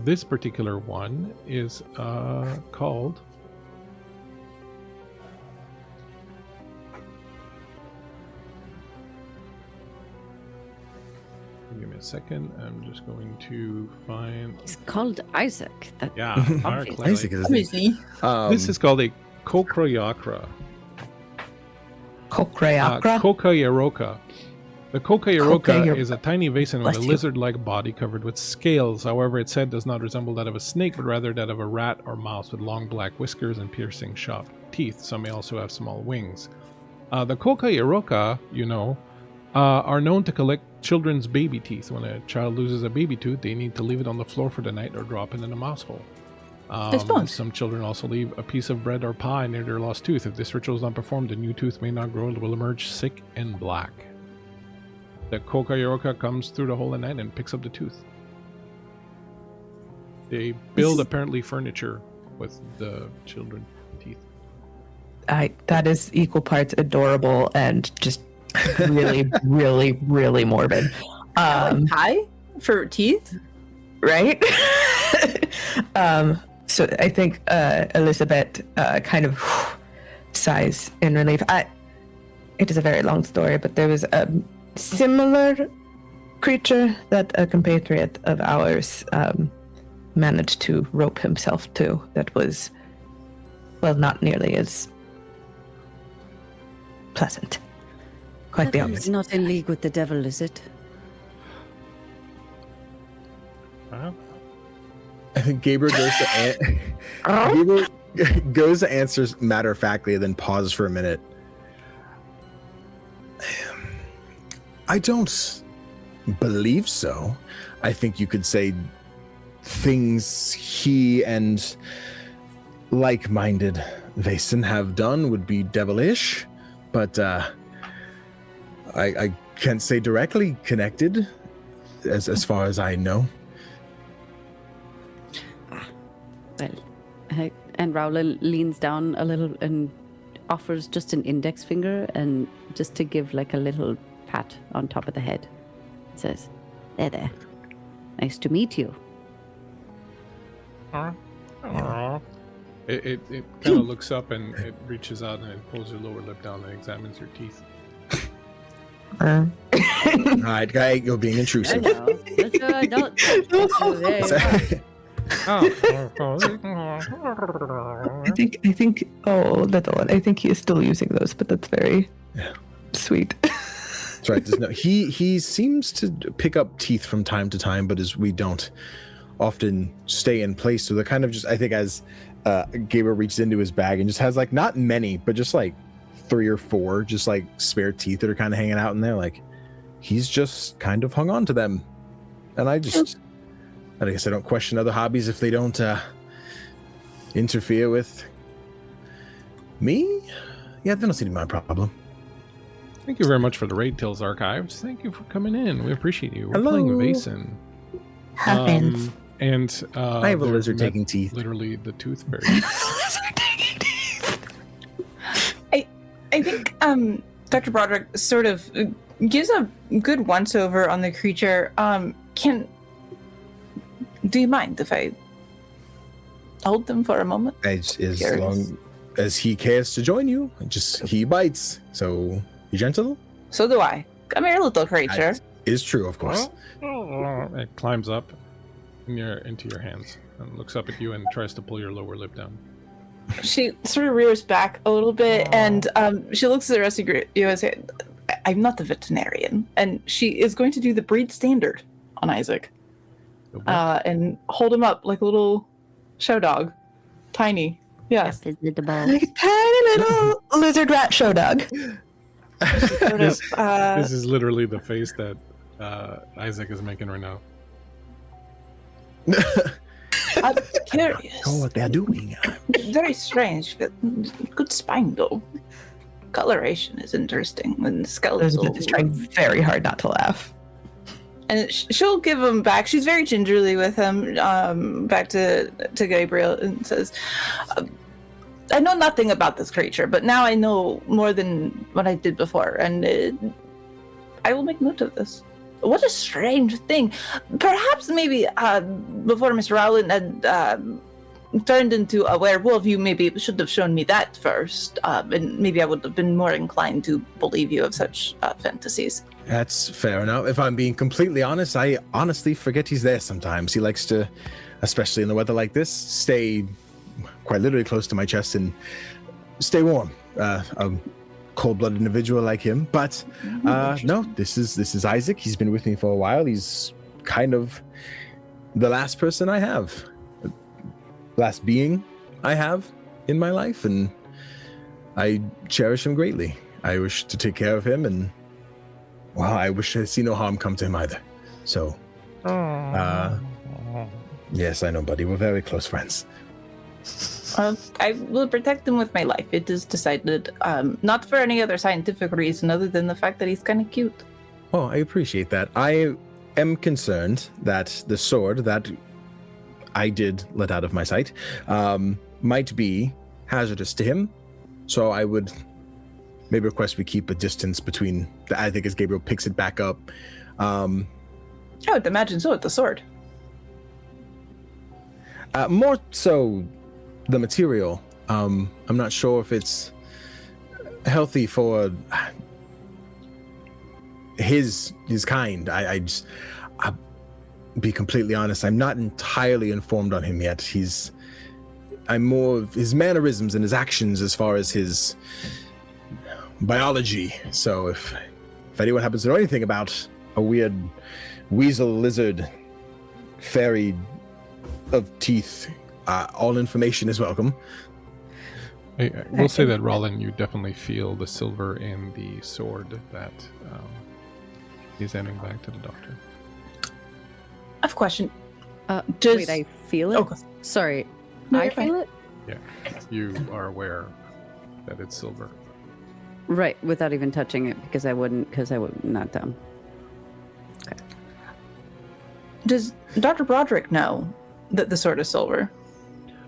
This particular one is called... Give me a second. I'm just going to find... It's called Isaac. That Yeah, obvious. clearly. Isaac is his name. Obviously. This is called a Kokroyakra. Kokreakra. Kokayaroka. The Kokayaroka Kokayar- is a tiny Vaesen with Bless a you. lizard-like body covered with scales. However, its head does not resemble that of a snake, but rather that of a rat or mouse with long black whiskers and piercing sharp teeth. Some may also have small wings. The Kokayaroka, are known to collect children's baby teeth. When a child loses a baby tooth, they need to leave it on the floor for the night or drop it in a mouse hole. suppose. Some children also leave a piece of bread or pie near their lost tooth. If this ritual is not performed, a new tooth may not grow and will emerge sick and black. The Kokayaroka comes through the hole at night and picks up the tooth. They build apparently furniture with the children's teeth. That is equal parts adorable and just really, really, really morbid. Pie for teeth? Right? So I think Elizabet kind of sighs in relief. It is a very long story, but there was a similar creature that a compatriot of ours managed to rope himself to that was, well, not nearly as pleasant. Quite the That is opposite. not in league with the devil, is it? I think Gabriel goes to answers matter-of-factly, then pauses for a minute. I don't believe so. I think you could say things he and like-minded Vaesen have done would be devilish, but I can't say directly connected as far as I know. Well, and Raulin leans down a little and offers just an index finger and just to give like a little pat on top of the head. Says, there. Nice to meet you. It kind of looks up and it reaches out and it pulls your lower lip down and examines your teeth. All right, guy, you're being intrusive. I think. Oh, that's all. I think he is still using those, but that's very sweet. That's right. He seems to pick up teeth from time to time, but as we don't often stay in place, so they're kind of just. I think as Gabriel reaches into his bag and just has like not many, but just like 3 or 4, just like spare teeth that are kind of hanging out in there. Like he's just kind of hung on to them, and I guess I don't question other hobbies if they don't interfere with me. Yeah, that don't seem to be my problem. Thank you very much for the Raid Tales Archives. Thank you for coming in. We appreciate you. We're Hello. playing Vaesen. Happens. And I have a there's lizard taking teeth. Literally the tooth fairy. I think Dr. Broderick sort of gives a good once-over on the creature. Do you mind if I hold them for a moment? As Curious. long as he cares to join you, he bites. So be gentle. So do I. Come here, little creature. That is true, of course. It climbs up into your hands and looks up at you and tries to pull your lower lip down. She sort of rears back a little bit, and she looks at the rest of you and says, I'm not the veterinarian. And she is going to do the breed standard on Isaac. And hold him up like a little show dog. Tiny. Yes. Like a tiny little lizard rat show dog. This is literally the face that Isaac is making right now. I'm curious. Oh, what they're doing. Very strange. Good spine, though. Coloration is interesting. And skeletal. Elizabeth is trying very hard not to laugh. And she'll give him back. She's very gingerly with him, back to Gabriel, and says, I know nothing about this creature, but now I know more than what I did before, and I will make note of this. What a strange thing. Perhaps maybe before Mr. Raulin had turned into a werewolf, you maybe should have shown me that first, and maybe I would have been more inclined to believe you of such fantasies. That's fair enough. If I'm being completely honest, I honestly forget he's there sometimes. He likes to, especially in the weather like this, stay quite literally close to my chest and stay warm. A cold-blooded individual like him. But no, this is Isaac. He's been with me for a while. He's kind of the last person I have. Last being I have in my life, and I cherish him greatly. I wish to take care of him, and well, I wish to see no harm come to him either. So, yes, I know, buddy. We're very close friends. I will protect him with my life. It is decided, not for any other scientific reason other than the fact that he's kind of cute. Oh, I appreciate that. I am concerned that the sword that I did let out of my sight might be hazardous to him. So I would maybe request we keep a distance between, I think as Gabriel picks it back up. I would imagine so with the sword. More so the material. I'm not sure if it's healthy for his kind. I'll be completely honest, I'm not entirely informed on him yet. I'm more of his mannerisms and his actions as far as his biology. So if anyone happens to know anything about a weird weasel, lizard, fairy of teeth, all information is welcome. I will say that, Raulin, you definitely feel the silver in the sword that he's handing back to the doctor. I have a question. Wait, I feel it? Oh, Sorry, No, I you're fine. feel it? Yeah, you are aware that it's silver. Right, without even touching it, because I would not dumb. Does Dr. Broderick know that the sword is silver?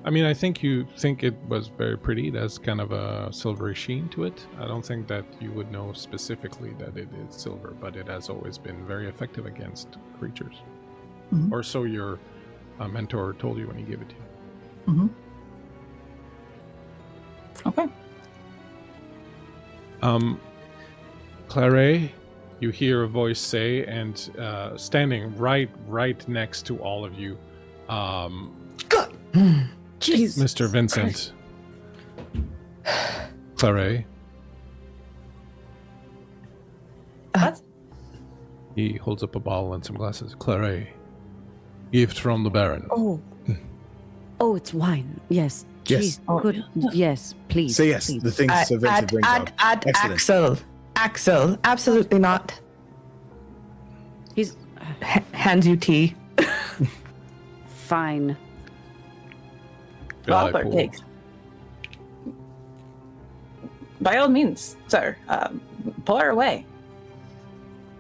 I mean, I think you think it was very pretty. There's kind of a silvery sheen to it. I don't think that you would know specifically that it is silver, but it has always been very effective against creatures. Mm-hmm. Or so your mentor told you when he gave it to you. Mm-hmm. Okay. Claire, you hear a voice say, and standing right next to all of you, Jeez. Mr. Vincent. Claire. What? He holds up a bottle and some glasses. Claire. Gift from the Baron. Oh, it's wine. Yes. Yes. Jeez, good. Yes, please. Say yes, please. the things Sir Vincent brings up. Excellent. Axel, absolutely not. He's Hands you tea. fine. Shall I Robert pour? takes. By all means, sir. Pour away.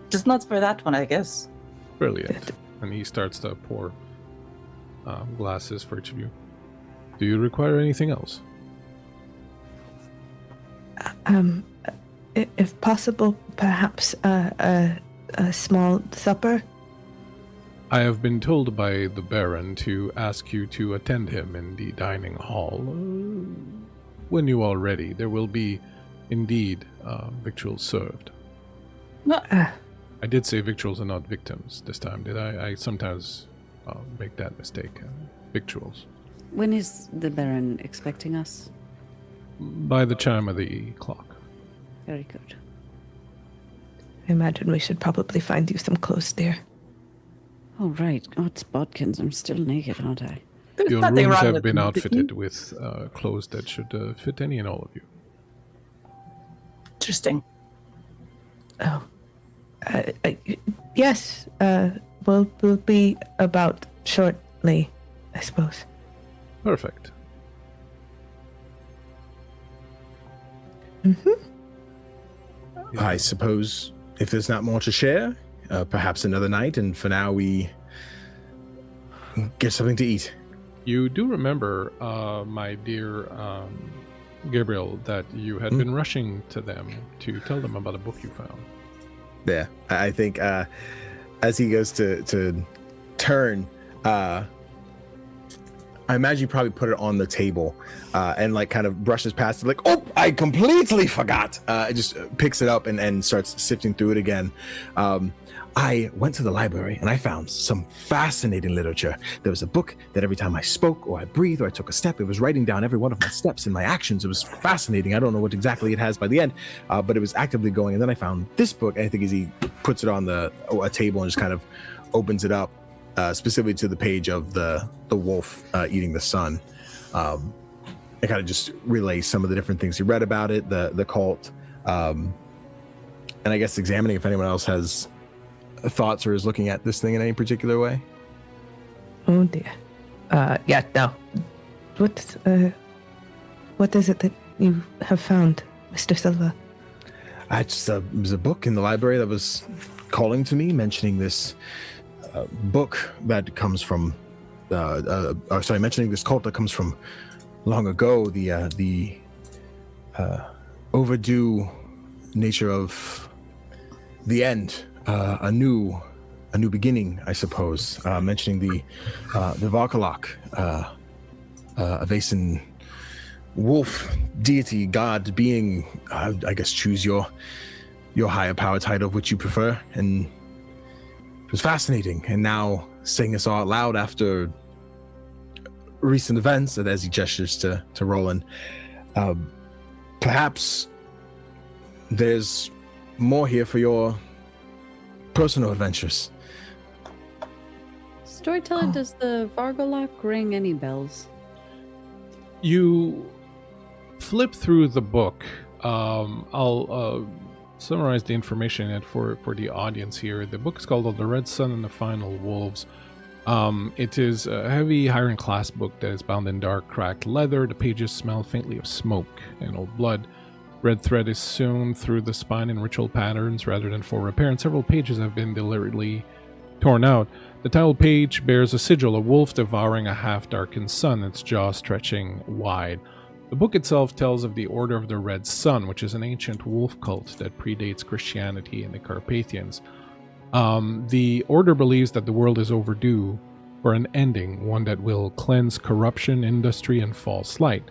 Just not for that one, I guess. Brilliant. And he starts to pour glasses for each of you. Do you require anything else? If possible, perhaps a small supper. I have been told by the Baron to ask you to attend him in the dining hall. When you are ready, there will be, indeed, victuals served. No. I did say victuals and not victims this time, did I? I sometimes make that mistake. Victuals. When is the Baron expecting us? By the chime of the clock. Very good. I imagine we should probably find you some clothes, dear. Oh, right. Oh, it's Bodkins. I'm still naked, aren't I? There's Your nothing rooms wrong have with been them. outfitted with clothes that should fit any and all of you. Interesting. Oh. Yes, we'll be about shortly, I suppose. Perfect. Mm-hmm. I suppose if there's not more to share, perhaps another night, and for now we get something to eat. You do remember, my dear Gabriel, that you had been rushing to them to tell them about a book you found. Yeah, I think as he goes to turn, I imagine you probably put it on the table and like kind of brushes past it, like, oh, I completely forgot. It just picks it up and starts sifting through it again. I went to the library and I found some fascinating literature. There was a book that every time I spoke or I breathed or I took a step, it was writing down every one of my steps and my actions. It was fascinating. I don't know what exactly it has by the end, but it was actively going. And then I found this book, and I think as he puts it on a table and just kind of opens it up, specifically to the page of the wolf eating the sun. It kind of just relays some of the different things he read about it, the cult, and I guess examining if anyone else has thoughts or is looking at this thing in any particular way. Oh dear. Yeah, no. What is it that you have found, Mr. Silva? It was a book in the library that was calling to me, mentioning this book that comes from, mentioning this cult that comes from long ago, the overdue nature of the end, a new beginning, I suppose. Mentioning the Varkalok, a Vaesen wolf deity, god, being. I guess choose your higher power title, which you prefer, and it was fascinating. And now saying this all out loud after recent events, and as he gestures to Raulin, perhaps there's more here for your personal adventures. Storyteller, does the Vargalok ring any bells? You flip through the book. I'll summarize the information in it for the audience here. The book is called The Red Sun and the Final Wolves. It is a heavy iron class book that is bound in dark, cracked leather. The pages smell faintly of smoke and old blood. Red thread is sewn through the spine in ritual patterns rather than for repair, and several pages have been deliberately torn out. The title page bears a sigil, a wolf devouring a half-darkened sun, its jaw stretching wide. The book itself tells of the Order of the Red Sun, which is an ancient wolf cult that predates Christianity and the Carpathians. The Order believes that the world is overdue for an ending, one that will cleanse corruption, industry, and false light.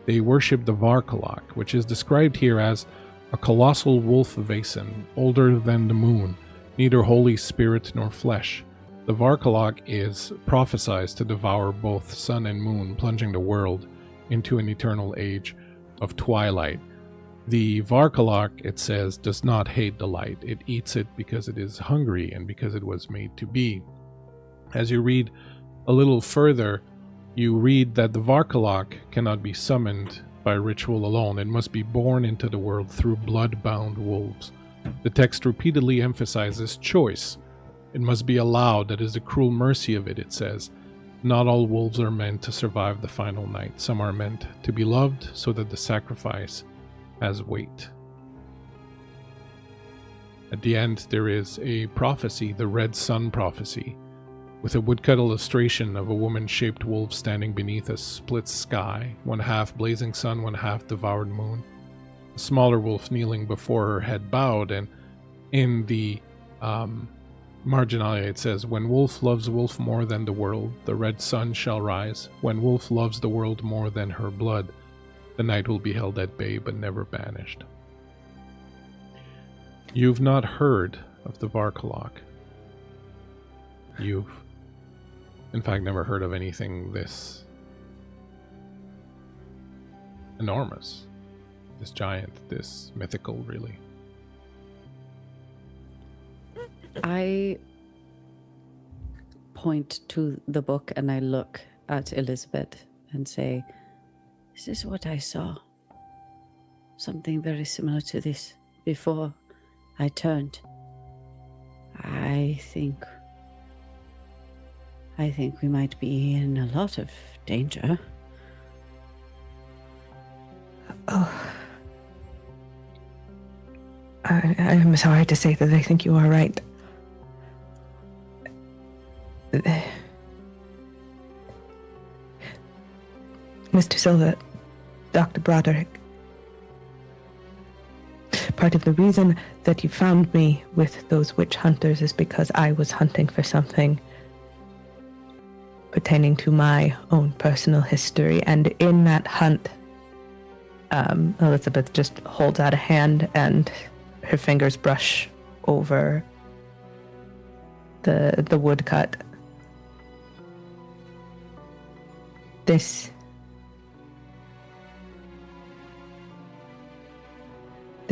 They worship the Varkalok, which is described here as a colossal wolf Vaesen, older than the moon, neither holy spirit nor flesh. The Varkalok is prophesied to devour both sun and moon, plunging the world into an eternal age of twilight. The Varkalok, it says, does not hate the light. It eats it because it is hungry and because it was made to be. As you read a little further, you read that the Varkalok cannot be summoned by ritual alone. It must be born into the world through blood-bound wolves. The text repeatedly emphasizes choice. It must be allowed. That is the cruel mercy of it, it says. Not all wolves are meant to survive the final night. Some are meant to be loved so that the sacrifice has weight. At the end, there is a prophecy, the Red Sun prophecy, with a woodcut illustration of a woman-shaped wolf standing beneath a split sky, one half blazing sun, one half devoured moon. A smaller wolf kneeling before her, head bowed, and in the marginalia it says, "When wolf loves wolf more than the world, the red sun shall rise. When wolf loves the world more than her blood, the night will be held at bay but never banished." You've not heard of the Varkalok. You've in fact never heard of anything this enormous, this giant, this mythical, really. I point to the book and I look at Elizabeth and say, "This is what I saw. Something very similar to this before I turned. I think we might be in a lot of danger." Oh. I'm sorry to say that I think you are right. Mr. Silva, Dr. Broderick, part of the reason that you found me with those witch hunters is because I was hunting for something pertaining to my own personal history, and in that hunt, Elizabeth just holds out a hand and her fingers brush over the woodcut. There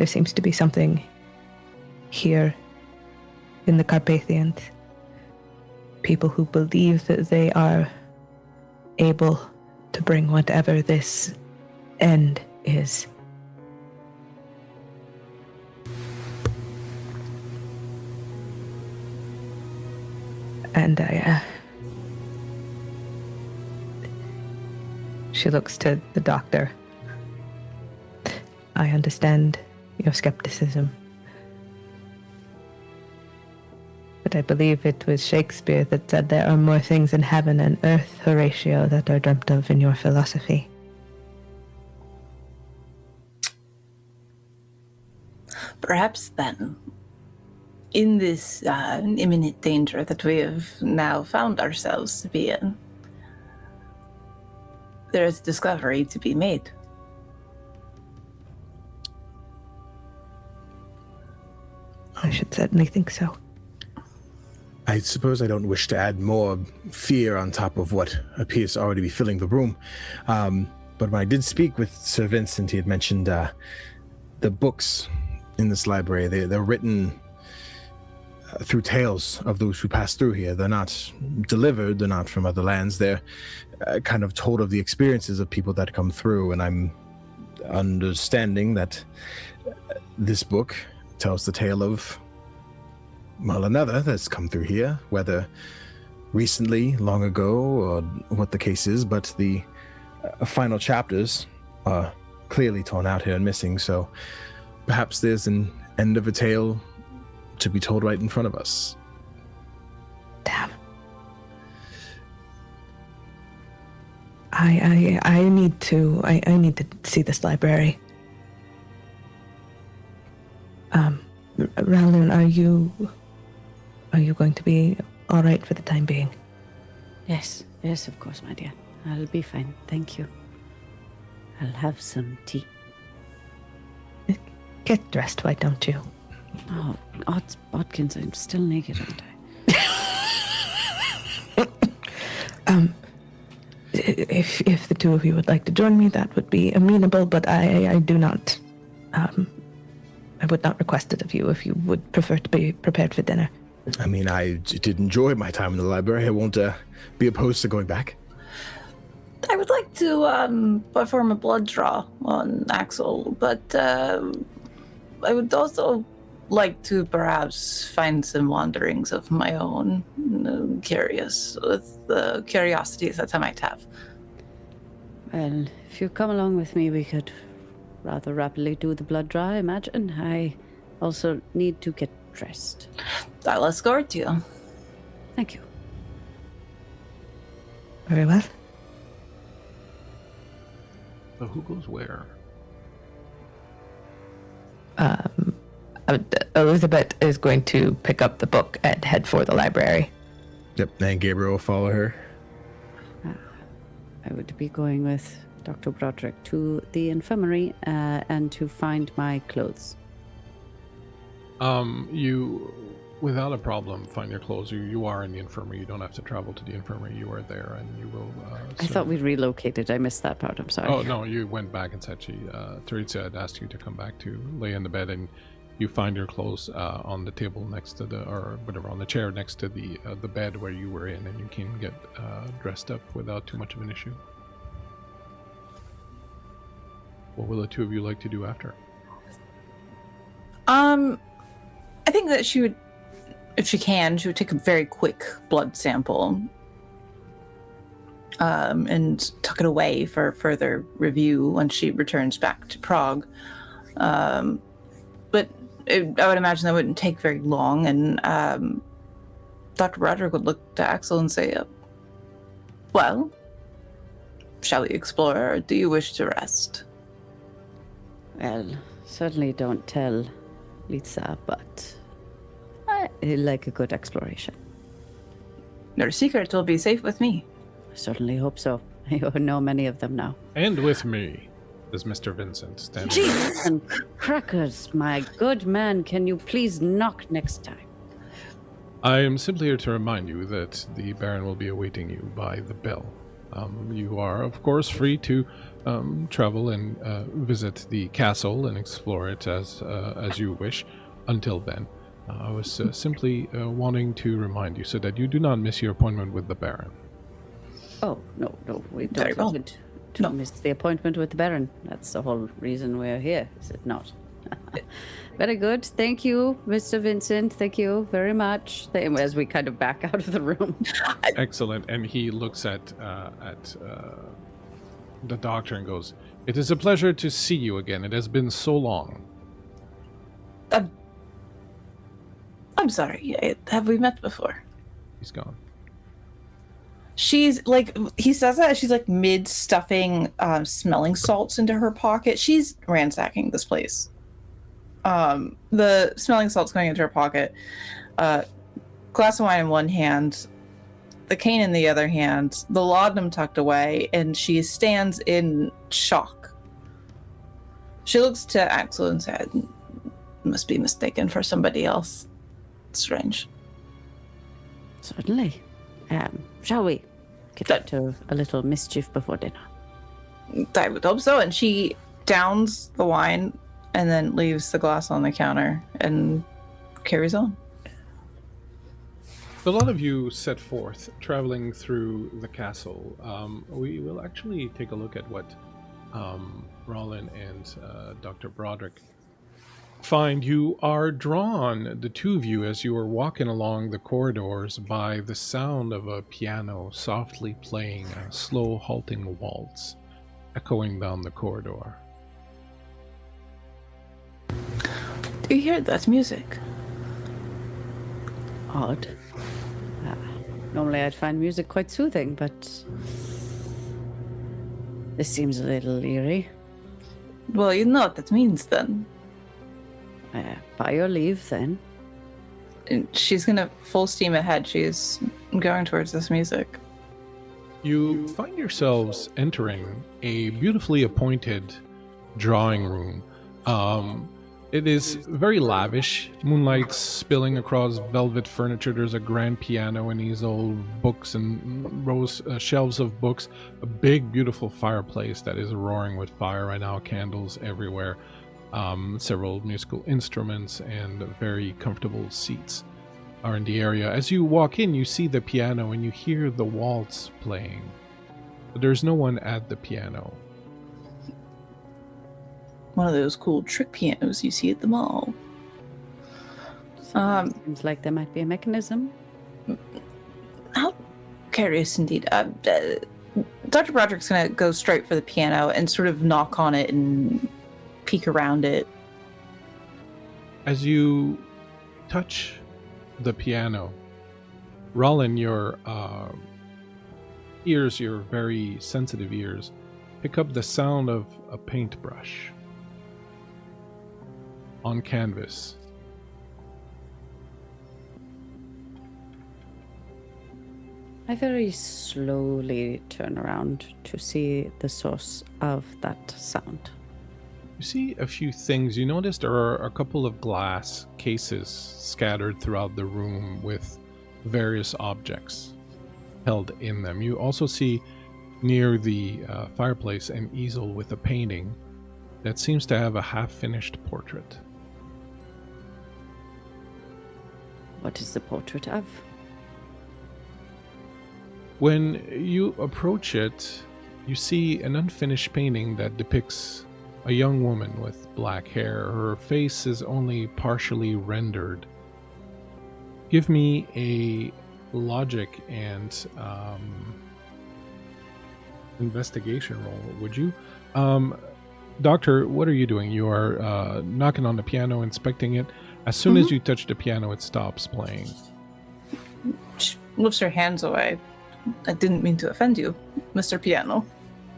seems to be something here in the Carpathians. People who believe that they are able to bring whatever this end is. And she looks to the doctor. I understand your skepticism. But I believe it was Shakespeare that said there are more things in heaven and earth, Horatio, that are dreamt of in your philosophy. Perhaps then, in this imminent danger that we have now found ourselves to be in, there is discovery to be made. I should certainly think so. I suppose I don't wish to add more fear on top of what appears to already be filling the room. But when I did speak with Sir Vincent, he had mentioned the books in this library. They're written through tales of those who pass through here. They're not delivered. They're not from other lands. They're kind of told of the experiences of people that come through. And I'm understanding that this book tells the tale of, well, another that's come through here, whether recently, long ago, or what the case is, but the final chapters are clearly torn out here and missing, so perhaps there's an end of a tale to be told right in front of us. Damn. I need to see this library. Raulin, are you going to be all right for the time being? Yes, of course, my dear. I'll be fine, thank you. I'll have some tea. Get dressed, why don't you? Oh, odds bodkins, I'm still naked, aren't I? If the two of you would like to join me, that would be amenable, but I do not, I would not request it of you if you would prefer to be prepared for dinner. I mean, I did enjoy my time in the library. I won't be opposed to going back. I would like to perform a blood draw on Axel, but I would also like to perhaps find some wanderings of my own, curious with the curiosities that I might have. Well, if you come along with me, we could rather rapidly do the blood draw, I imagine. I also need to get dressed. I'll escort you. Thank you. Very well. So who goes where? Elizabeth is going to pick up the book and head for the library. Yep, and Gabriel will follow her. I would be going with Dr. Broderick to the infirmary and to find my clothes. You, without a problem, find your clothes. You are in the infirmary. You don't have to travel to the infirmary. You are there, and you will. I thought we relocated. I missed that part. I'm sorry. Oh no, you went back and said Teresa had asked you to come back to lay in the bed, and you find your clothes on the table next to or whatever, on the chair next to the bed where you were in, and you can get dressed up without too much of an issue. What will the two of you like to do after? I think that she would, if she can, she would take a very quick blood sample and tuck it away for further review when she returns back to Prague. But I would imagine that wouldn't take very long, and Dr. Broderick would look to Axel and say, well, shall we explore, or do you wish to rest? Well, certainly don't tell Lisa, but I like a good exploration. Your secret will be safe with me. I certainly hope so. I know many of them now. And with me is Mr. Vincent standing. Jesus and crackers, my good man, can you please knock next time? I am simply here to remind you that the Baron will be awaiting you by the bell. You are, of course, free to travel and visit the castle and explore it as you wish. Until then, I was simply wanting to remind you so that you do not miss your appointment with the Baron. Oh, no, we Very don't well. want to miss the appointment with the Baron. That's the whole reason we're here, is it not? Very good. Thank you, Mr. Vincent. Thank you very much. As we kind of back out of the room. Excellent. And he looks at the doctor and goes, "It is a pleasure to see you again. It has been so long." I'm sorry, have we met before? He's gone. She's like, he says that she's like mid stuffing smelling salts into her pocket. She's ransacking this place. The smelling salts going into her pocket, glass of wine in one hand, the cane in the other hand, the laudanum tucked away, and she stands in shock. She looks to Axel and said, "Must be mistaken for somebody else. Strange." Certainly. Shall we get up to a little mischief before dinner? I would hope so. And she downs the wine and then leaves the glass on the counter and carries on. A lot of you set forth traveling through the castle. We will actually take a look at what Raulin and Dr. Broderick find. You are drawn, the two of you, as you are walking along the corridors, by the sound of a piano softly playing a slow halting waltz echoing down the corridor. Do you hear that music? Odd. Normally I'd find music quite soothing, but this seems a little eerie. Well, you know what that means then. By your leave, then. And she's gonna full steam ahead. She's going towards this music. You find yourselves entering a beautifully appointed drawing room. It is very lavish. Moonlight spilling across velvet furniture. There's a grand piano and these old books and rows shelves of books. A big, beautiful fireplace that is roaring with fire right now. Candles everywhere. Several musical instruments and very comfortable seats are in the area. As you walk in, you see the piano and you hear the waltz playing. But there's no one at the piano. One of those cool trick pianos you see at the mall. Seems like there might be a mechanism. How curious indeed. Dr. Broderick's gonna go straight for the piano and sort of knock on it and peek around it. As you touch the piano, Raulin, your ears, your very sensitive ears, pick up the sound of a paintbrush on canvas. I very slowly turn around to see the source of that sound. You see a few things. You notice there are a couple of glass cases scattered throughout the room with various objects held in them. You also see near the fireplace an easel with a painting that seems to have a half-finished portrait. What is the portrait of? When you approach it, you see an unfinished painting that depicts a young woman with black hair. Her face is only partially rendered. Give me a logic and investigation roll, would you? Doctor, what are you doing? You are knocking on the piano, inspecting it. As soon as you touch the piano, it stops playing. She lifts her hands away. I didn't mean to offend you, Mr. Piano.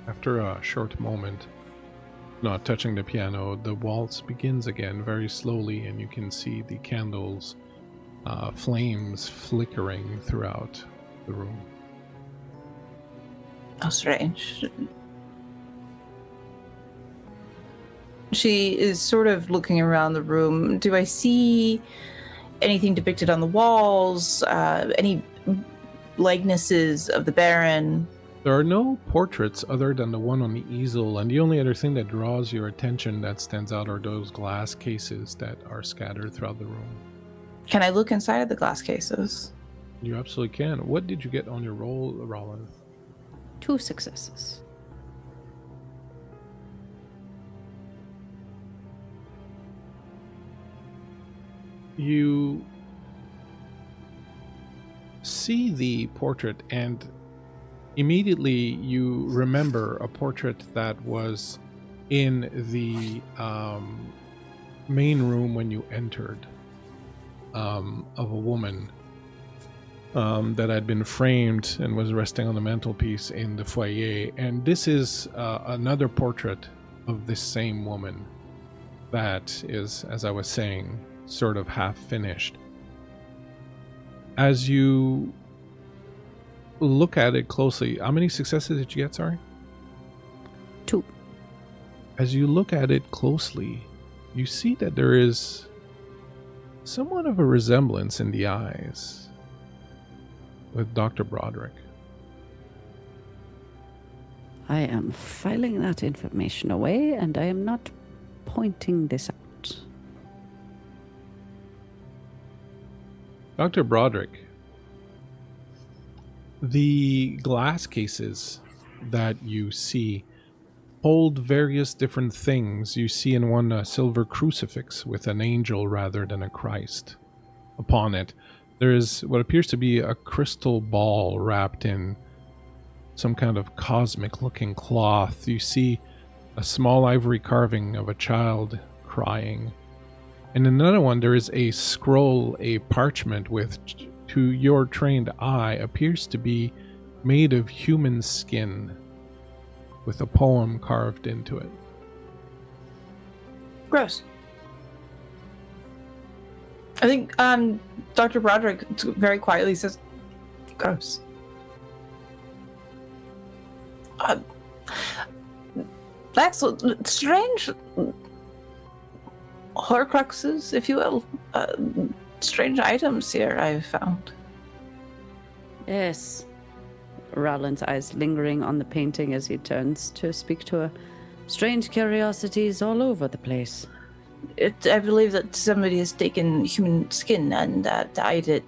After a short moment, not touching the piano, the waltz begins again very slowly, and you can see the candles, flames flickering throughout the room. How strange. She is sort of looking around the room. Do I see anything depicted on the walls? Any likenesses of the Baron? There are no portraits other than the one on the easel, and the only other thing that draws your attention that stands out are those glass cases that are scattered throughout the room. Can I look inside of the glass cases? You absolutely can. What did you get on your roll, Raulin? 2 successes. You see the portrait, and immediately you remember a portrait that was in the main room when you entered, of a woman that had been framed and was resting on the mantelpiece in the foyer. And this is another portrait of this same woman that is, as I was saying, sort of half finished. As you look at it closely, how many successes did you get, sorry? 2. As you look at it closely, you see that there is somewhat of a resemblance in the eyes with Dr. Broderick. I am filing that information away, and I am not pointing this out. Dr. Broderick, the glass cases that you see hold various different things. You see in one a silver crucifix with an angel rather than a Christ upon it. There is what appears to be a crystal ball wrapped in some kind of cosmic-looking cloth. You see a small ivory carving of a child crying. In another one, there is a scroll, a parchment with, to your trained eye, appears to be made of human skin with a poem carved into it. Gross. I think Dr. Broderick very quietly says, gross. Excellent. Strange horcruxes, if you will. Strange items here I've found. Yes. Rowland's eyes lingering on the painting as he turns to speak to her. Strange curiosities all over the place. I believe that somebody has taken human skin and dyed it,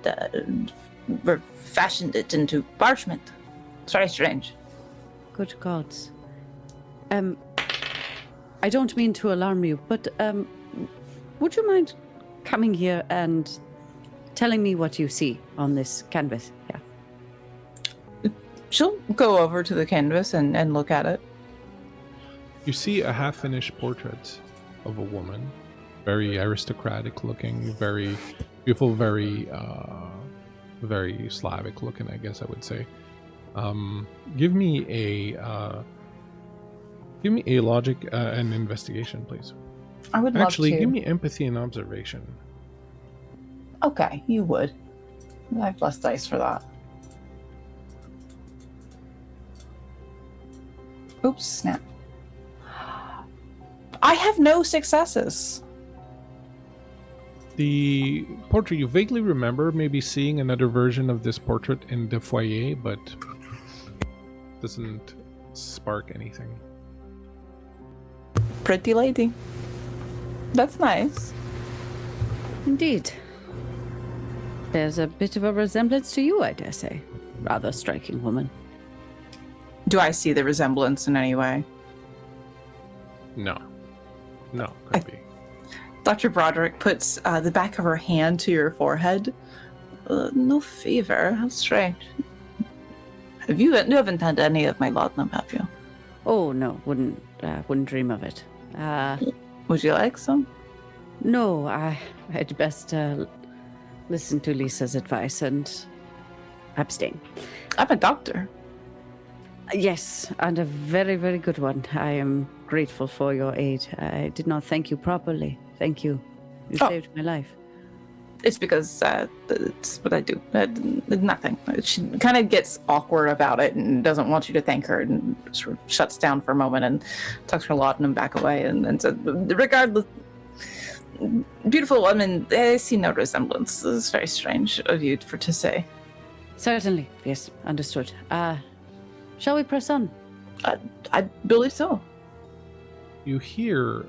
fashioned it into parchment. It's very strange. Good gods. I don't mean to alarm you, but would you mind coming here and telling me what you see on this canvas? Yeah. She'll go over to the canvas and look at it. You see a half-finished portrait of a woman, very aristocratic looking, very beautiful, very Slavic looking, I guess I would say. Give me a logic and investigation, please. I would love Actually, to. give me empathy and observation. Okay, you would. I have less dice for that. Oops, snap. I have no successes. The portrait, you vaguely remember maybe seeing another version of this portrait in the foyer, but doesn't spark anything. Pretty lady. That's nice. Indeed. There's a bit of a resemblance to you, I dare say. Rather striking woman. Do I see the resemblance in any way? No, could be. Dr. Broderick puts the back of her hand to your forehead. No fever. How strange. You haven't had any of my laudanum, have you? Oh no, wouldn't dream of it. Would you like some? No, I'd best listen to Lisa's advice and abstain. I'm a doctor. Yes, and a very, very good one. I am grateful for your aid. I did not thank you properly. Thank you. You saved my life. It's because it's what I do. Nothing. She kind of gets awkward about it and doesn't want you to thank her and sort of shuts down for a moment and tucks her laudanum back away and says, regardless, beautiful woman, I see no resemblance. It's very strange of you to say. Certainly. Yes, understood. Shall we press on? I believe so. You hear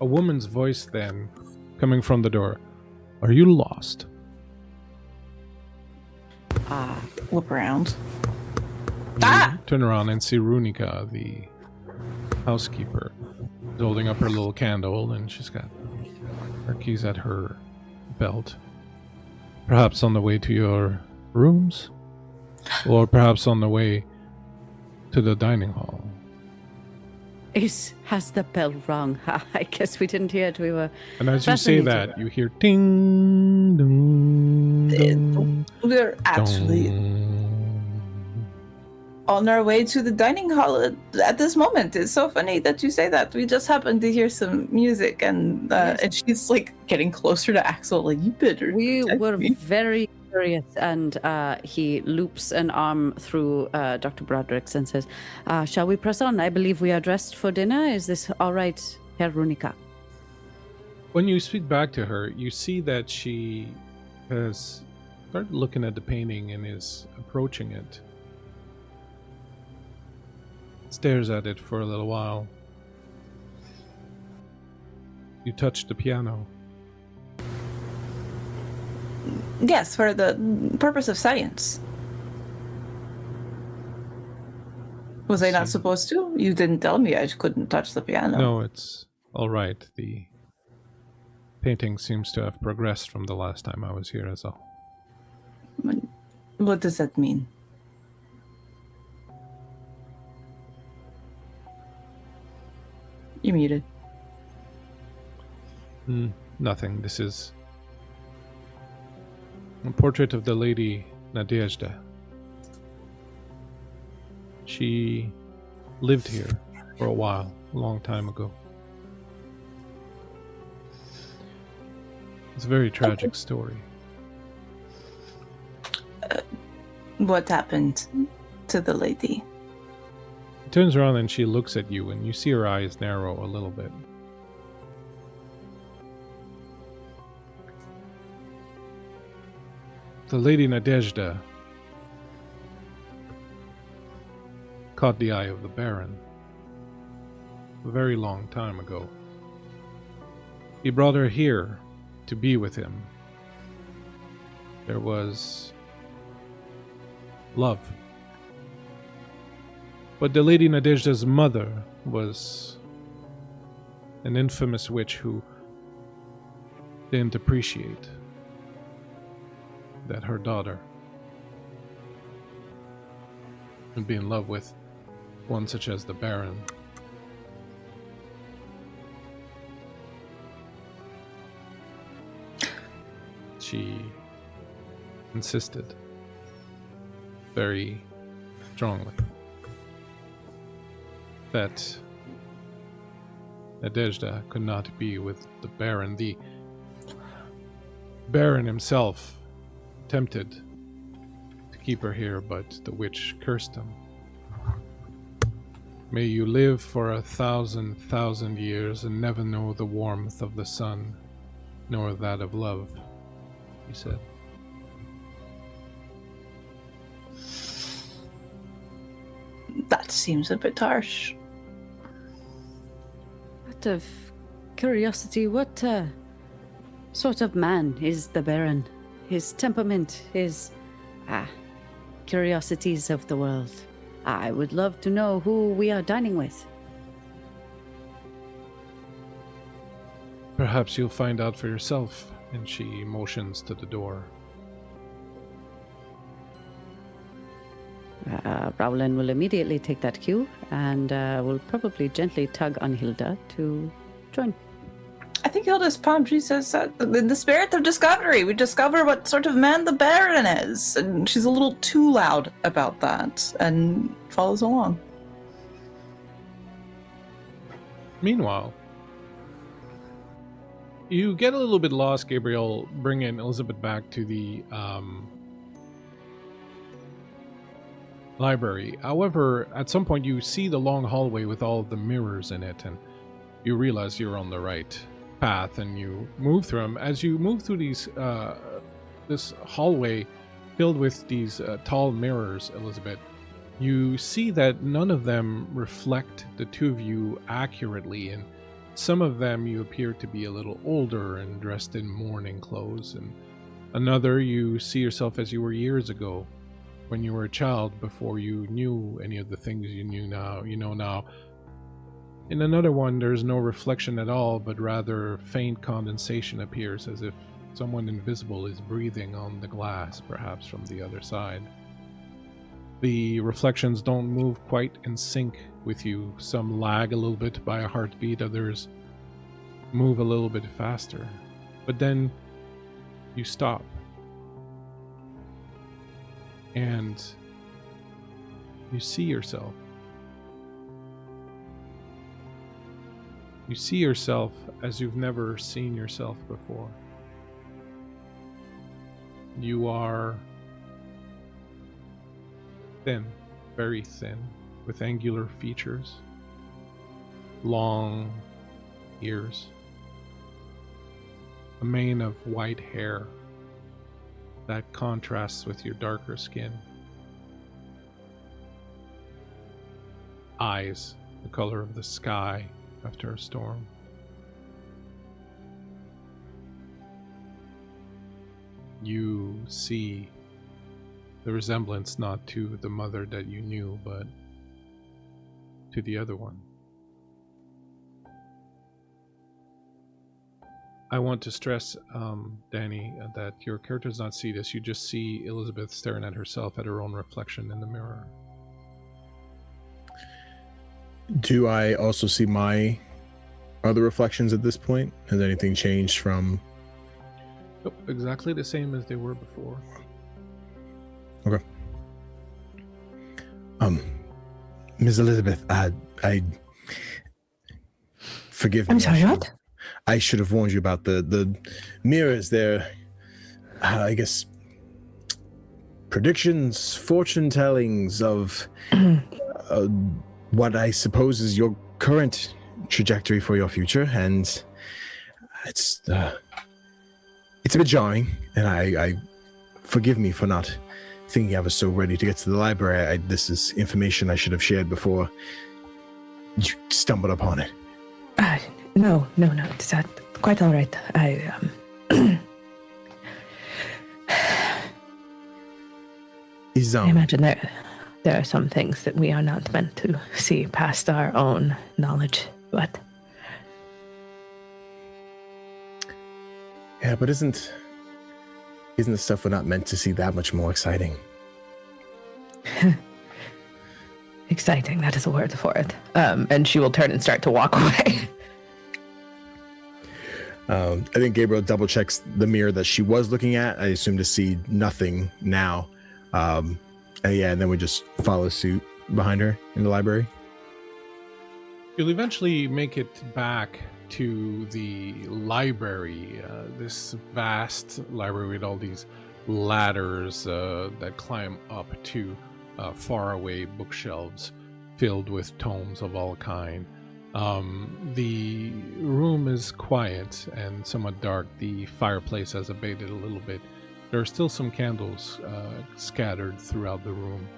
a woman's voice then coming from the door. Are you lost? Look around. You turn around and see Runika, the housekeeper, holding up her little candle, and she's got her keys at her belt. Perhaps on the way to your rooms? Or perhaps on the way to the dining hall? Has the bell rung? I guess we didn't hear it. We were. And as you say that, you hear ding, dong, dong, We're actually on our way to the dining hall at this moment. It's so funny that you say that. We just happened to hear some music, and and she's like getting closer to Axel. Like, you better. We were me. very curious, and he loops an arm through Dr. Broderick's and says, "Shall we press on? I believe we are dressed for dinner. Is this all right, Herr Runika?" When you speak back to her, you see that she has started looking at the painting and is approaching it. Stares at it for a little while. You touch the piano. Yes, for the purpose of science. Was I not supposed to? You didn't tell me I couldn't touch the piano. No, it's all right. The painting seems to have progressed from the last time I was here, as all. What does that mean? You're muted. Nothing. This is a portrait of the Lady Nadezhda. She lived here for a while, a long time ago. It's a very tragic story. What happened to the lady? She turns around and she looks at you, and you see her eyes narrow a little bit. The Lady Nadezhda caught the eye of the Baron a very long time ago. He brought her here to be with him. There was love. But the Lady Nadezhda's mother was an infamous witch who didn't appreciate that her daughter would be in love with one such as the Baron. She insisted very strongly that Nadezhda could not be with the Baron. The Baron himself attempted to keep her here, but the witch cursed him. May you live for 1,000 years and never know the warmth of the sun, nor that of love, he said. That seems a bit harsh. Out of curiosity, what sort of man is the Baron? His temperament, his curiosities of the world. I would love to know who we are dining with. Perhaps you'll find out for yourself, and she motions to the door. Raulin will immediately take that cue and will probably gently tug on Hilda to join. I think Hilda's palm tree says that the spirit of discovery. We discover what sort of man the Baron is. And she's a little too loud about that and follows along. Meanwhile, you get a little bit lost, Gabriel, bringing Elizabeth back to the library. However, at some point you see the long hallway with all of the mirrors in it, and you realize you're on the right path, and you move through them. As you move through this hallway filled with these tall mirrors, Elizabeth, you see that none of them reflect the two of you accurately, and some of them you appear to be a little older and dressed in mourning clothes, and another you see yourself as you were years ago, when you were a child, before you knew any of the things you know now. In another one, there's no reflection at all, but rather faint condensation appears, as if someone invisible is breathing on the glass, perhaps from the other side. The reflections don't move quite in sync with you. Some lag a little bit by a heartbeat, others move a little bit faster. But then you stop. And you see yourself. You see yourself as you've never seen yourself before. You are thin, very thin, with angular features, long ears, a mane of white hair that contrasts with your darker skin, eyes the color of the sky after a storm. You see the resemblance not to the mother that you knew, but to the other one. I want to stress, Danny, that your character does not see this. You just see Elizabeth staring at herself at her own reflection in the mirror. Do I also see my other reflections at this point? Has anything changed from... Nope, exactly the same as they were before. Okay. Ms. Elizabeth, I forgive me. I'm sorry, what? I should have warned you about the mirrors there. I guess predictions, fortune tellings of what I suppose is your current trajectory for your future, and it's a bit jarring. And I forgive me for not thinking I was so ready to get to the library. This is information I should have shared before you stumbled upon it. No, it's quite all right. I imagine there are some things that we are not meant to see past our own knowledge, but... Yeah, but isn't the stuff we're not meant to see that much more exciting? Exciting, that is a word for it. And she will turn and start to walk away. I think Gabriel double checks the mirror that she was looking at. I assume to see nothing now. And then we just follow suit behind her in the library. You'll eventually make it back to the library, this vast library with all these ladders that climb up to faraway bookshelves filled with tomes of all kind. The room is quiet and somewhat dark. The fireplace has abated a little bit. There are still some candles scattered throughout the room.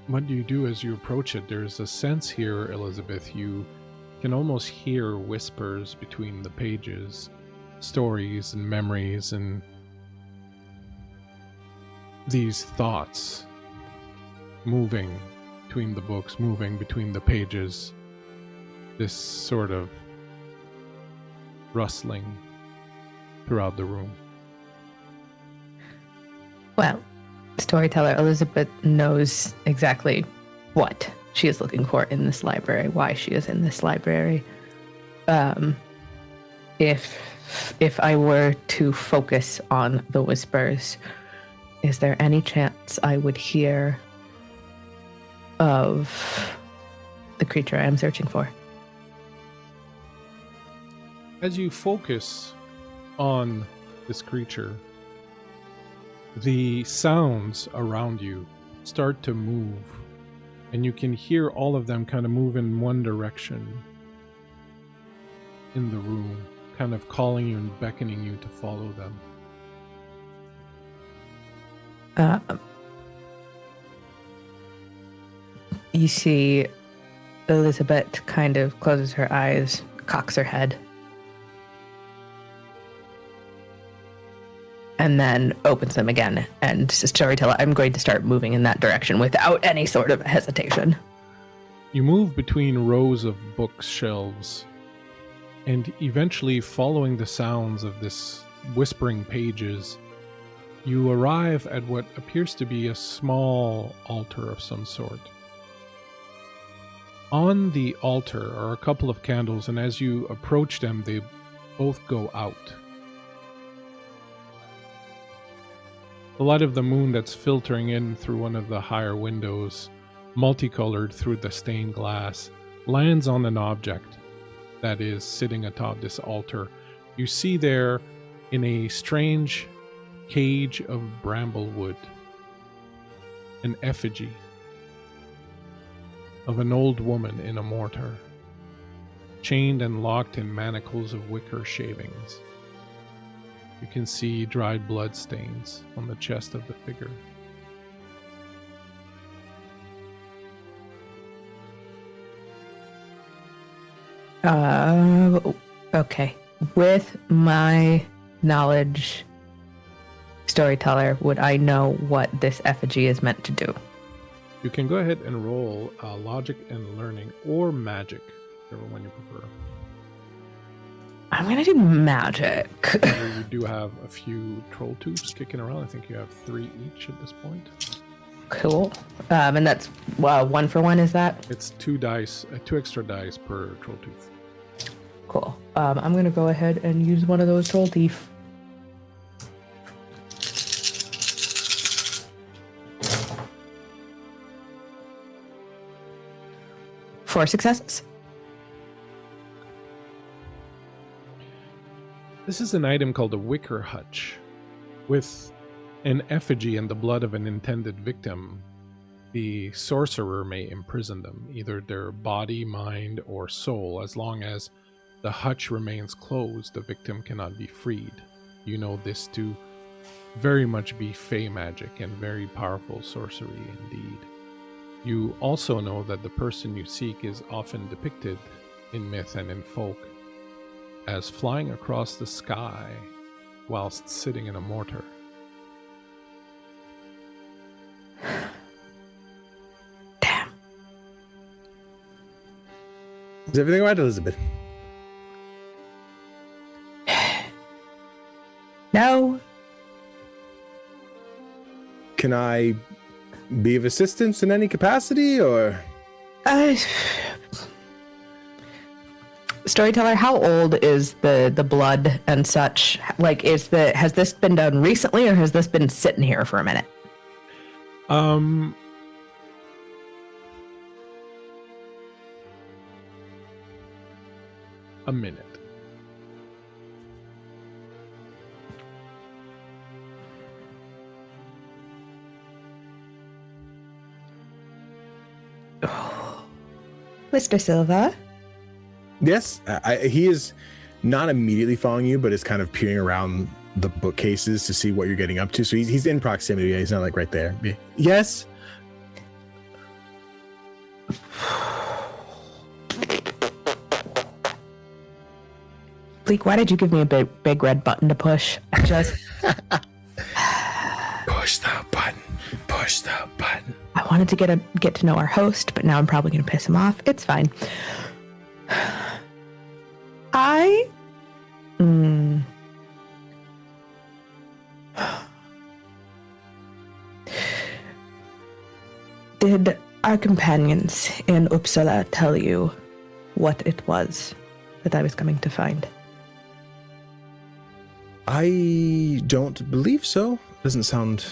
What do you do as you approach it? There's a sense here, Elizabeth, you can almost hear whispers between the pages, stories and memories and these thoughts moving between the books, moving between the pages, this sort of rustling throughout the room. Well, storyteller Elizabeth knows exactly what she is looking for in this library, why she is in this library. if I were to focus on the whispers, is there any chance I would hear of the creature I am searching for? As you focus on this creature, the sounds around you start to move, and you can hear all of them kind of move in one direction in the room, kind of calling you and beckoning you to follow them. You see Elizabet kind of closes her eyes, cocks her head, and then opens them again. And Storyteller, I'm going to start moving in that direction without any sort of hesitation. You move between rows of bookshelves, and eventually, following the sounds of this whispering pages, you arrive at what appears to be a small altar of some sort. On the altar are a couple of candles, and as you approach them, they both go out. The light of the moon that's filtering in through one of the higher windows, multicolored through the stained glass, lands on an object that is sitting atop this altar. You see there, in a strange cage of bramblewood, an effigy of an old woman in a mortar, chained and locked in manacles of wicker shavings. You can see dried blood stains on the chest of the figure. Okay. With my knowledge, Storyteller, would I know what this effigy is meant to do? You can go ahead and roll logic and learning, or magic, whichever one you prefer. I'm going to do magic. You do have a few troll tubes kicking around. I think you have 3 each at this point. Cool. And that's 1 for 1, is that? It's 2 dice, 2 extra dice per troll tooth. Cool. I'm going to go ahead and use one of those troll teeth. Four successes. This is an item called a wicker hutch. With an effigy and the blood of an intended victim, the sorcerer may imprison them, either their body, mind, or soul. As long as the hutch remains closed, the victim cannot be freed. You know this to very much be fey magic and very powerful sorcery indeed. You also know that the person you seek is often depicted in myth and in folk as flying across the sky whilst sitting in a mortar. Damn. Is everything all right, Elizabeth? No. Can I be of assistance in any capacity, or? Storyteller, how old is the blood and such? Like, has this been done recently, or has this been sitting here for a minute? A minute. Mr. Silva? Yes, he is not immediately following you, but is kind of peering around the bookcases to see what you're getting up to. So he's in proximity. He's not like right there. Yes. Bleak, why did you give me a big red button to push? I just Push the button. Push the button. I wanted to get to know our host, but now I'm probably going to piss him off. It's fine. Did our companions in Uppsala tell you what it was that I was coming to find? I don't believe so. Doesn't sound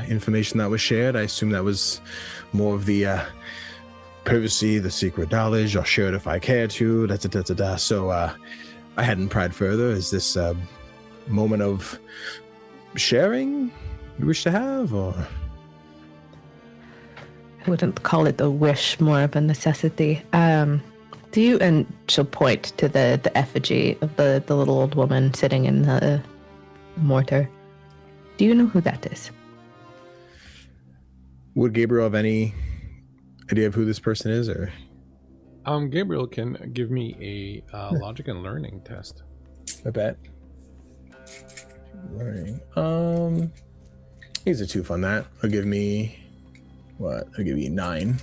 information that was shared. I assume that was more of the privacy, the secret knowledge, or shared if I care to. So I hadn't pried further. Is this a moment of sharing you wish to have, or? I wouldn't call it a wish, more of a necessity. Do you, and she'll point to the effigy of the little old woman sitting in the mortar. Do you know who that is? Would Gabriel have any idea of who this person is, or? Gabriel can give me a logic and learning test. I bet. Learning. He's a 2 on that. I'll give me what? I'll give you 9.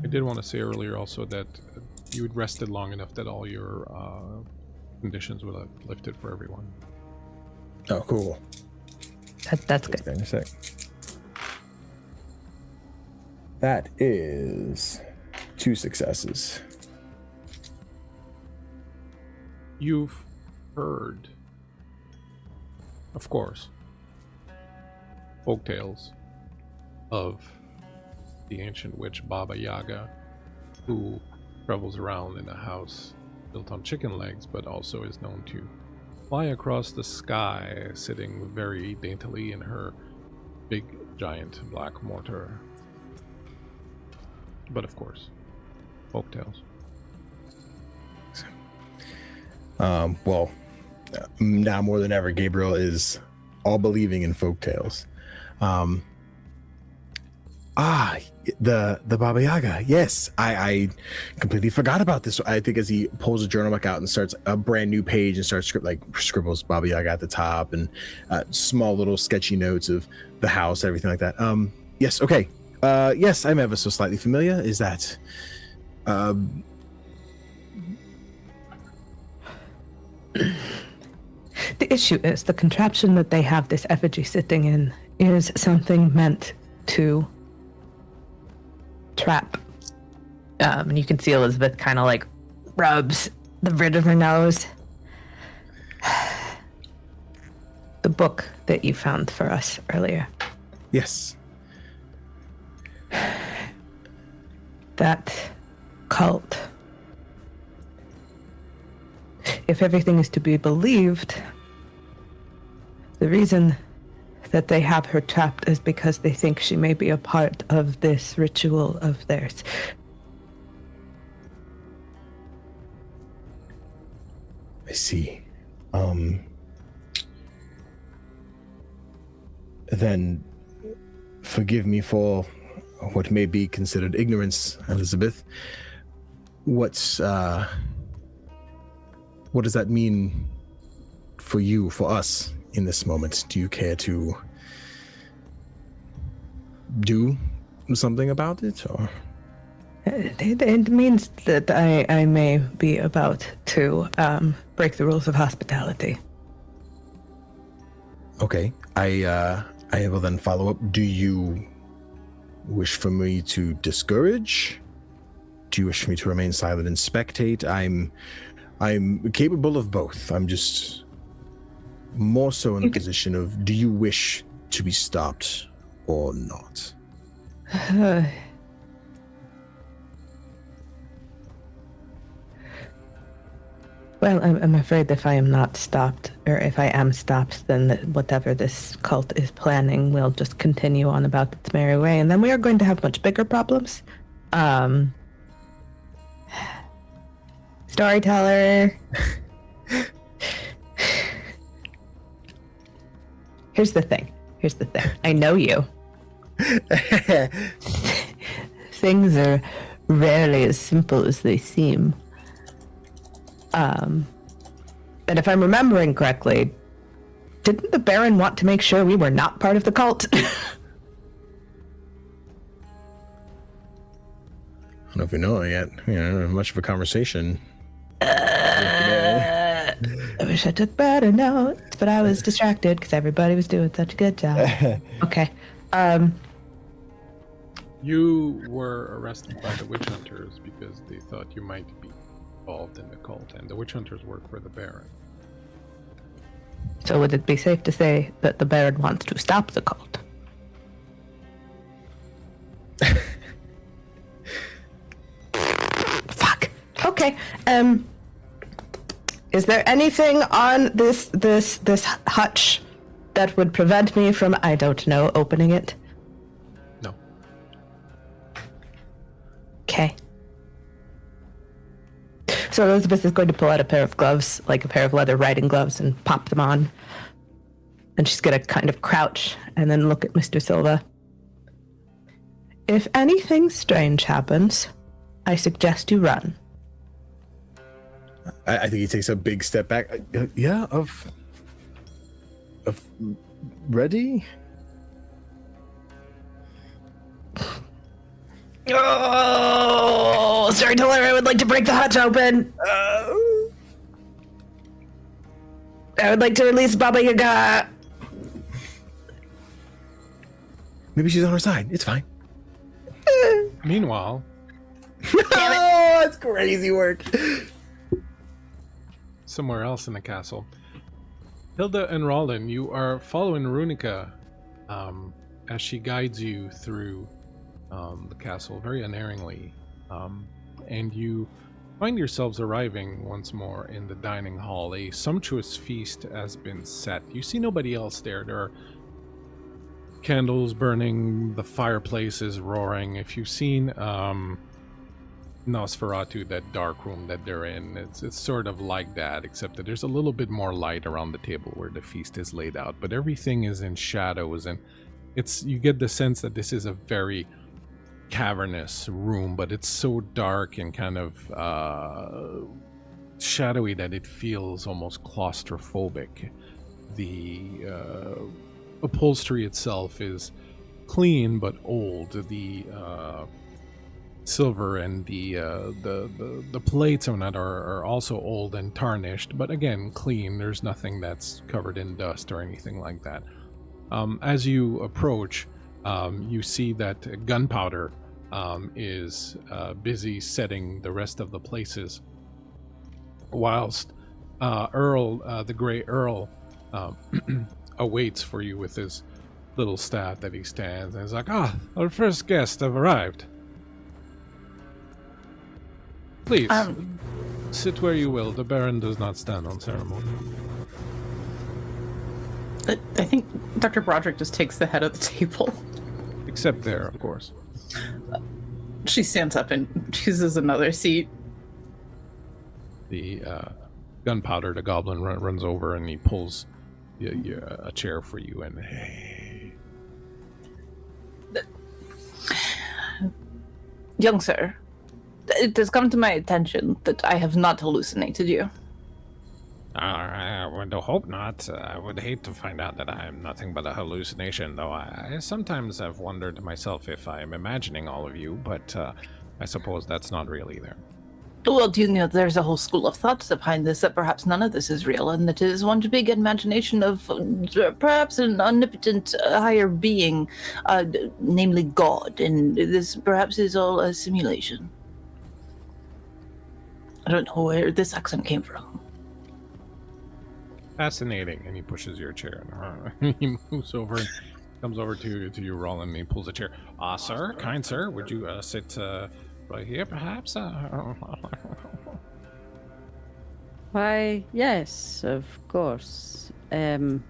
I did want to say earlier also that you had rested long enough that all your conditions would have lifted for everyone. Oh, cool. That's good. In a sec. That is 2 successes. You've heard, of course, folktales of the ancient witch Baba Yaga, who travels around in a house built on chicken legs, but also is known to fly across the sky, sitting very daintily in her big, giant black mortar. But of course, folktales. Well, now more than ever, Gabriel is all believing in folktales. The Baba Yaga. Yes, I completely forgot about this. I think as he pulls a journal back out and starts a brand new page and starts scribbles Baba Yaga at the top and small little sketchy notes of the house, everything like that. Yes, okay. Yes, I'm ever so slightly familiar. Is that The issue is the contraption that they have this effigy sitting in is something meant to trap. And you can see Elizabeth kind of like rubs the bridge of her nose. The book that you found for us earlier. Yes. That cult. If everything is to be believed, the reason that they have her trapped is because they think she may be a part of this ritual of theirs. I see. Then forgive me for what may be considered ignorance, Elizabeth. What does that mean for you, for us, in this moment? Do you care to do something about it, or? It means that I may be about to break the rules of hospitality. Okay, I will then follow up. Do you wish for me to discourage? Do you wish for me to remain silent and spectate? I'm capable of both. I'm just more so in the position of, do you wish to be stopped or not? Well, I'm afraid if I am not stopped, or if I am stopped, then whatever this cult is planning will just continue on about its merry way, and then we are going to have much bigger problems. Storyteller. Here's the thing. I know you. Things are rarely as simple as they seem. But if I'm remembering correctly, didn't the Baron want to make sure we were not part of the cult? I don't know if we know it yet. Much of a conversation. I wish I took better notes, but I was distracted because everybody was doing such a good job. Okay. You were arrested by the witch hunters because they thought you might be involved in the cult, and the witch hunters work for the Baron. So would it be safe to say that the Baron wants to stop the cult? Fuck. Okay. Is there anything on this hutch that would prevent me from, I don't know, opening it? No. Okay. So Elizabeth is going to pull out a pair of gloves, like a pair of leather riding gloves, and pop them on. And she's going to kind of crouch and then look at Mr. Silva. If anything strange happens, I suggest you run. I think he takes a big step back. Yeah, of ready? Oh, storyteller, I would like to break the hutch open. I would like to release Baba Yaga. Maybe she's on her side. It's fine. Meanwhile, Oh, that's crazy work. somewhere else in the castle, Hilda and Raulin, you are following Runica as she guides you through the castle very unerringly, and you find yourselves arriving once more in the dining hall. A sumptuous feast has been set. You see nobody else there. There are candles burning, the fireplace is roaring. If you've seen Nosferatu, that dark room that they're in, it's sort of like that, except that there's a little bit more light around the table where the feast is laid out, but everything is in shadows, and you get the sense that this is a very cavernous room, but it's so dark and kind of shadowy that it feels almost claustrophobic. The upholstery itself is clean but old. The silver and the plates on it are also old and tarnished, but again clean. There's nothing that's covered in dust or anything like that. As you approach, you see that gunpowder is busy setting the rest of the places, whilst Earl, the Grey Earl, awaits for you with his little staff that he stands, and he's like, our first guests have arrived. Please, sit where you will. The Baron does not stand on ceremony. I think Dr. Broderick just takes the head of the table. Except there, of course. She stands up and chooses another seat. The gunpowder, the goblin runs over and he pulls a chair for you, and hey. Young sir, it has come to my attention that I have not hallucinated you. I would hope not. I would hate to find out that I am nothing but a hallucination, though I sometimes have wondered myself if I am imagining all of you, but I suppose that's not really there. Well, do you know there's a whole school of thought behind this, that perhaps none of this is real, and that it is one big imagination of perhaps an omnipotent higher being, namely God, and this perhaps is all a simulation. I don't know where this accent came from. Fascinating. And he pushes your chair. He moves over and comes over to you, Raulin, and he pulls a chair. Sir, kind sir, would you sit right here, perhaps? Why, yes, of course. And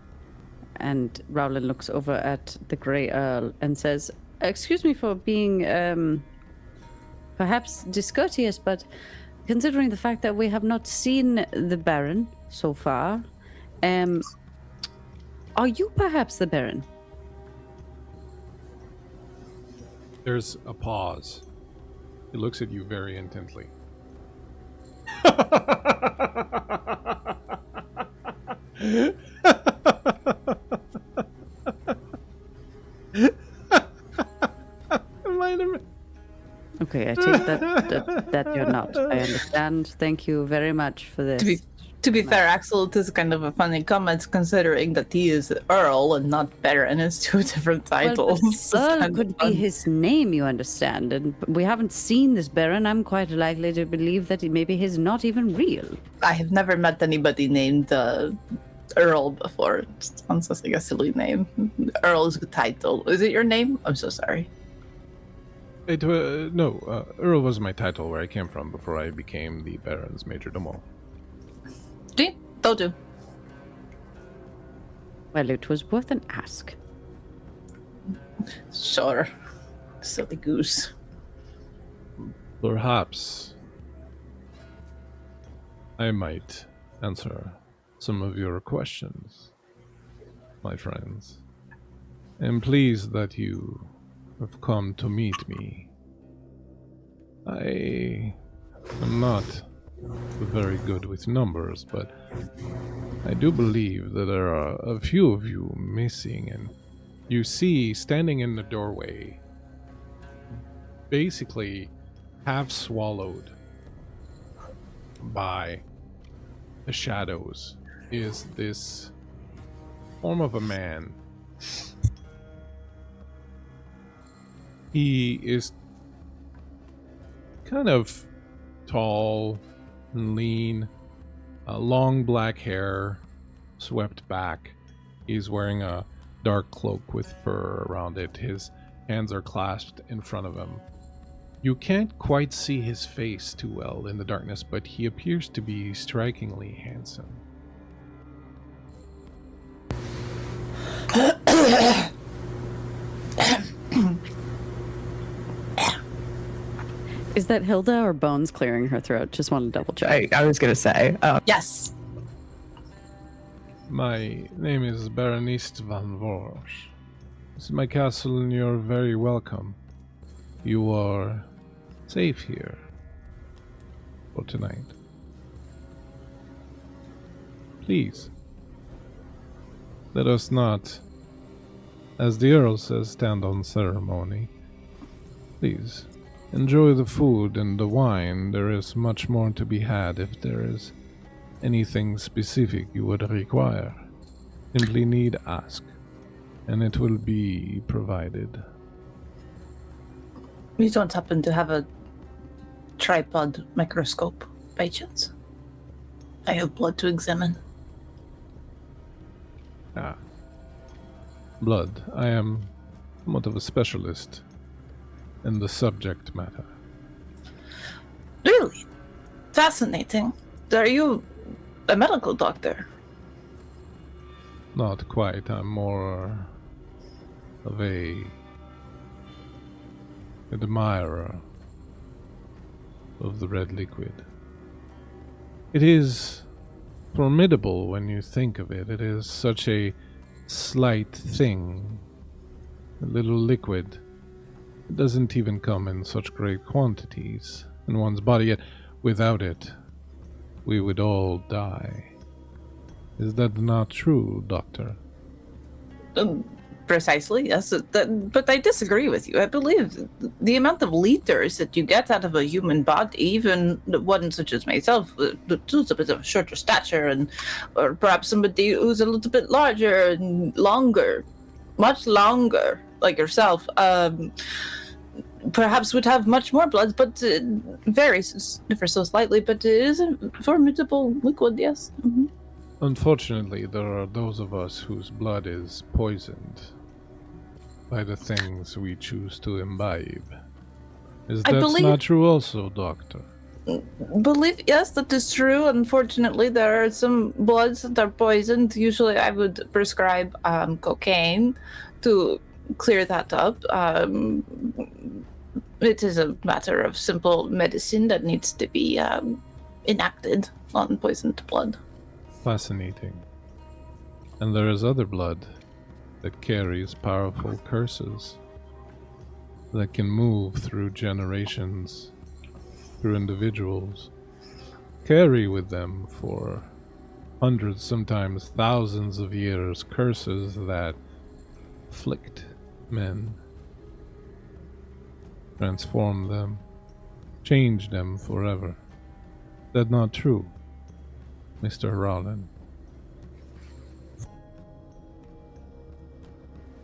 Raulin looks over at the Grey Earl and says, excuse me for being perhaps discourteous, but considering the fact that we have not seen the Baron so far, are you perhaps the Baron? There's a pause. He looks at you very intently. Okay, I take that you're not. I understand. Thank you very much for this. To be fair, Axel, it is kind of a funny comment considering that he is Earl and not Baron. It's two different titles. Well, Earl could be his name, you understand, and we haven't seen this Baron. I'm quite likely to believe that maybe he's not even real. I have never met anybody named Earl before. It sounds just like a silly name. Earl is a title. Is it your name? I'm so sorry. No, Earl was my title where I came from before I became the Baron's majordomo. See? Told you. Well, it was worth an ask. Sure. Silly goose. Perhaps I might answer some of your questions, my friends. I'm pleased that you have come to meet me. I am not very good with numbers, but I do believe that there are a few of you missing, and you see standing in the doorway, basically half swallowed by the shadows, is this form of a man. He is kind of tall and lean, long black hair swept back. He's wearing a dark cloak with fur around it. His hands are clasped in front of him. You can't quite see his face too well in the darkness, but he appears to be strikingly handsome. Is that Hilda or Bones clearing her throat? Just want to double check. I was gonna say. Yes. My name is Baron Van Voros. This is my castle and you're very welcome. You are safe here for tonight. Please, let us not, as the Earl says, stand on ceremony. Please, enjoy the food and the wine. There is much more to be had if there is anything specific you would require. Simply need ask, and it will be provided. We don't happen to have a tripod microscope by chance? I have blood to examine. Ah. Blood. I am somewhat of a specialist in the subject matter. Really? Fascinating. Are you a medical doctor? Not quite. I'm more of a admirer of the red liquid. It is formidable when you think of it. It is such a slight thing. A little liquid. It doesn't even come in such great quantities in one's body, yet without it, we would all die. Is that not true, Doctor? Precisely, yes. But I disagree with you. I believe the amount of liters that you get out of a human body, even one such as myself, who's a bit of a shorter stature, or perhaps somebody who's a little bit larger and longer, much longer, like yourself, perhaps would have much more blood, but it varies ever so slightly. But it is a formidable liquid, yes. Mm-hmm. Unfortunately, there are those of us whose blood is poisoned by the things we choose to imbibe. Is that not true also, Doctor? Yes, that is true. Unfortunately, there are some bloods that are poisoned. Usually I would prescribe cocaine to clear that up. It is a matter of simple medicine that needs to be enacted on poisoned blood. Fascinating. And there is other blood that carries powerful curses that can move through generations, through individuals, carry with them for hundreds, sometimes thousands of years, curses that afflict men, transform them, change them forever. That's not true. Mr. Raulin.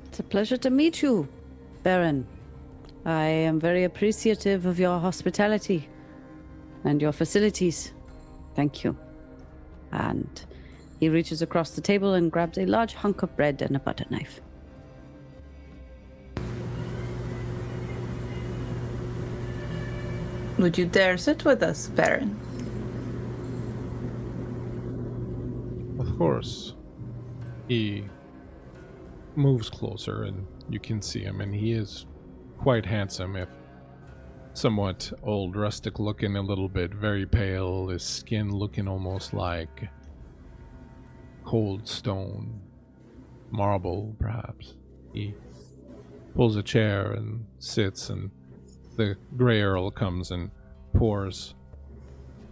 It's a pleasure to meet you, Baron. I am very appreciative of your hospitality and your facilities. Thank you. And he reaches across the table and grabs a large hunk of bread and a butter knife. Would you dare sit with us, Baron? Of course. He moves closer and you can see him, and he is quite handsome, if somewhat old, rustic looking a little bit, very pale, his skin looking almost like cold stone, marble perhaps. He pulls a chair and sits, and the Grey Earl comes and pours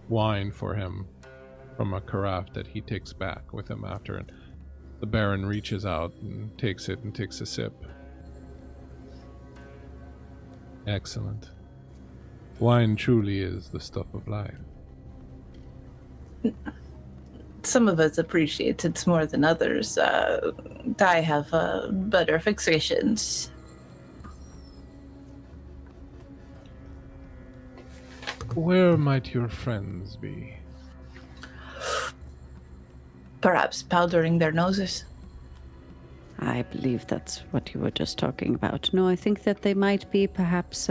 wine for him from a carafe that he takes back with him after, and the Baron reaches out and takes it and takes a sip. Excellent. Wine truly is the stuff of life. Some of us appreciate it more than others. I have better fixations. Where might your friends be? Perhaps powdering their noses. I believe that's what you were just talking about. No, I think that they might be perhaps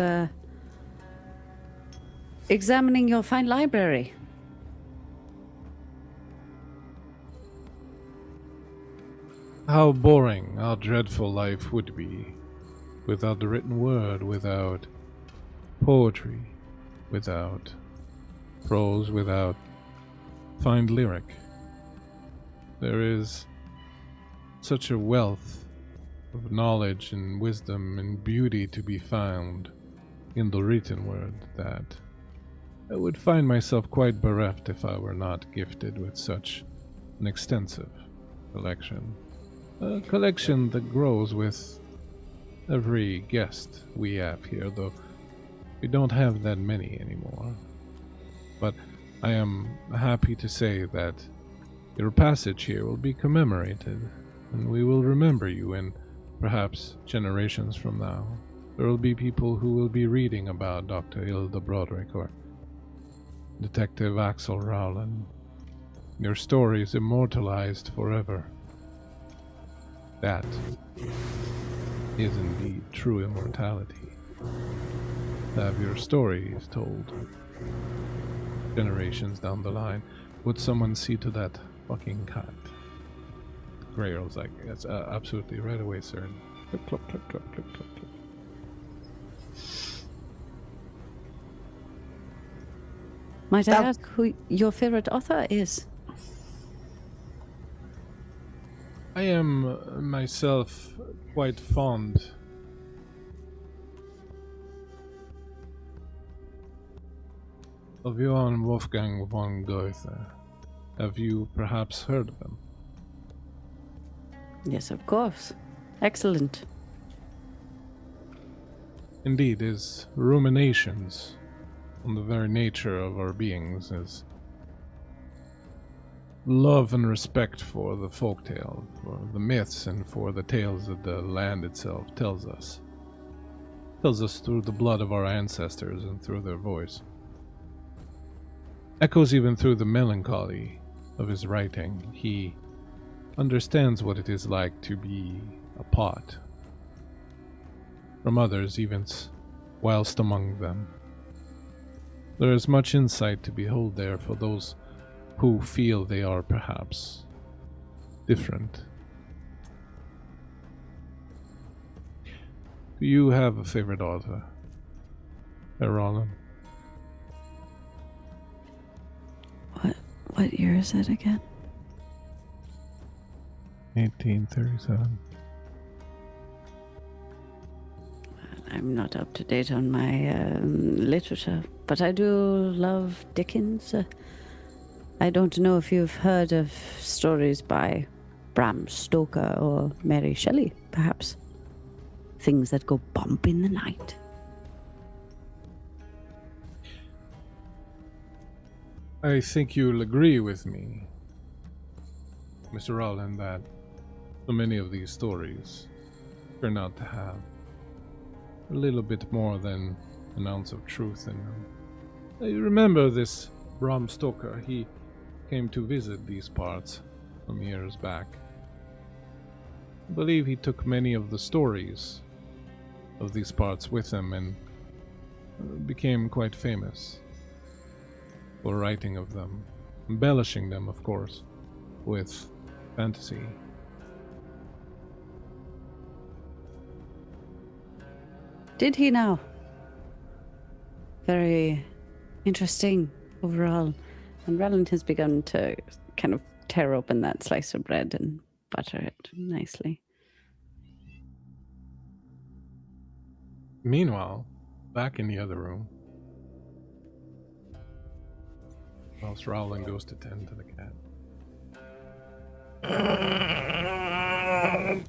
examining your fine library. How boring our dreadful life would be without the written word, without poetry, without prose, without fine lyric. There is such a wealth of knowledge and wisdom and beauty to be found in the written word that I would find myself quite bereft if I were not gifted with such an extensive collection. A collection that grows with every guest we have here, though we don't have that many anymore. But I am happy to say that your passage here will be commemorated, and we will remember you in perhaps generations from now. There will be people who will be reading about Dr. Hilda Broderick or Detective Axel Raulin. Your story is immortalized forever. That is indeed true immortality. To have your stories told generations down the line. Would someone see to that fucking cat? Grey Earl's like, yes, absolutely, right away, sir. And clip, clip, clip, clip, clip, clip, clip. Might I ask who your favorite author is? I am myself quite fond of Johann Wolfgang von Goethe. Have you perhaps heard of him? Yes, of course. Excellent. Indeed, his ruminations on the very nature of our beings, his love and respect for the folktale, for the myths, and for the tales that the land itself tells us. Tells us through the blood of our ancestors and through their voice. Echoes even through the melancholy of his writing. He understands what it is like to be apart from others, even whilst among them. There is much insight to behold there for those who feel they are perhaps different. Do you have a favorite author, Raulin? What year is it again? 1837. I'm not up to date on my literature, but I do love Dickens. I don't know if you've heard of stories by Bram Stoker or Mary Shelley, perhaps. Things that go bump in the night. I think you'll agree with me Mr. Raulin, that so many of these stories turn out to have a little bit more than an ounce of truth in them. You remember this Bram Stoker? He came to visit these parts some years back. I believe he took many of the stories of these parts with him and became quite famous for writing of them, embellishing them, of course, with fantasy. Did he now? Very interesting overall. And Roland has begun to kind of tear open that slice of bread and butter it nicely. Meanwhile, back in the other room, whilst Raulin goes to tend to the cat.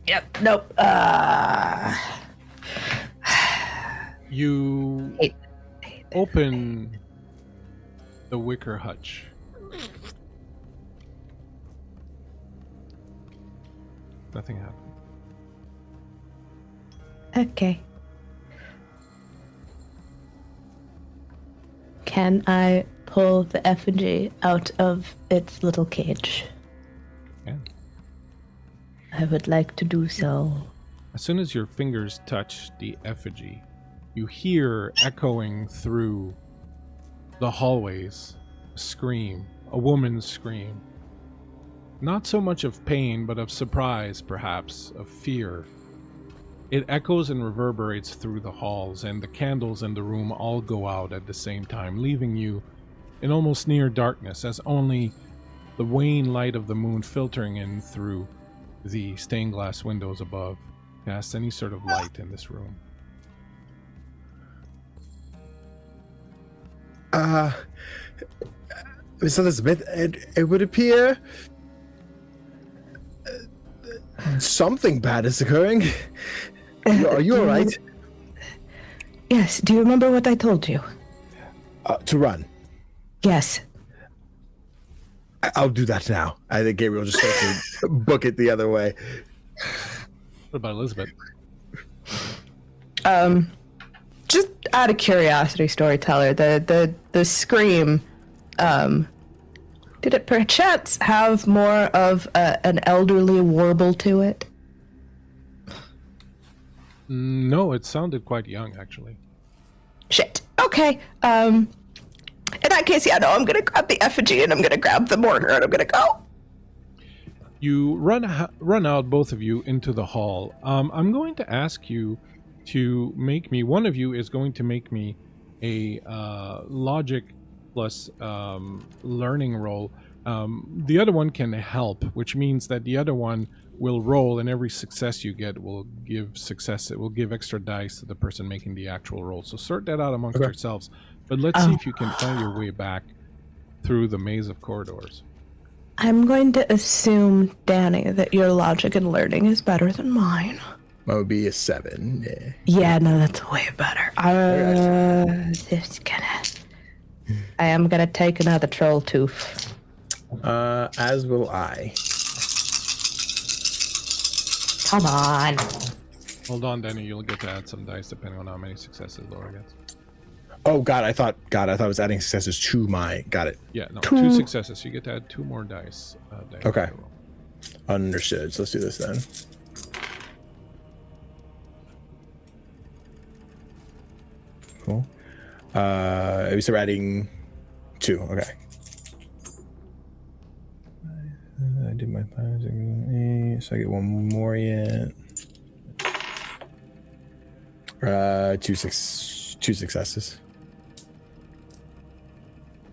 Yep. Nope. You open the wicker hutch. Nothing happened. Okay. Can I pull the effigy out of its little cage? Yeah. I would like to do so. As soon as your fingers touch the effigy, you hear echoing through the hallways a scream, a woman's scream. Not so much of pain, but of surprise, perhaps, of fear. It echoes and reverberates through the halls, and the candles in the room all go out at the same time, leaving you in almost near darkness, as only the wan light of the moon filtering in through the stained glass windows above casts any sort of light in this room. Miss Elizabeth, it would appear something bad is occurring. Are you alright? Yes. Do you remember what I told you? To run. Yes. I'll do that now. I think Gabriel just starts to book it the other way. What about Elizabeth? Just out of curiosity, storyteller, the scream, did it perchance have more of an elderly warble to it? No, it sounded quite young, actually. Shit. Okay. In that case, yeah, no, I'm gonna grab the effigy and I'm gonna grab the mortar and I'm gonna go. You run out, both of you, into the hall. I'm going to ask you to make me, one of you is going to make me a logic plus learning roll. The other one can help, which means that the other one will roll, and every success you get will give success. It will give extra dice to the person making the actual roll. So sort that out amongst yourselves. But let's see if you can find your way back through the maze of corridors. I'm going to assume, Danny, that your logic and learning is better than mine. That would be a 7. Yeah. Yeah, no, that's way better. I am gonna take another troll tooth. As will I. Come on. Hold on, Danny. You'll get to add some dice depending on how many successes Laura gets. Oh God, I thought I was adding successes to my. Got it. Yeah, no, 2 successes. You get to add 2 more dice. Okay. to the roll. Understood. So let's do this then. Cool. We start adding 2. Okay. I did my 5, so I get 1 more yet. 2 successes.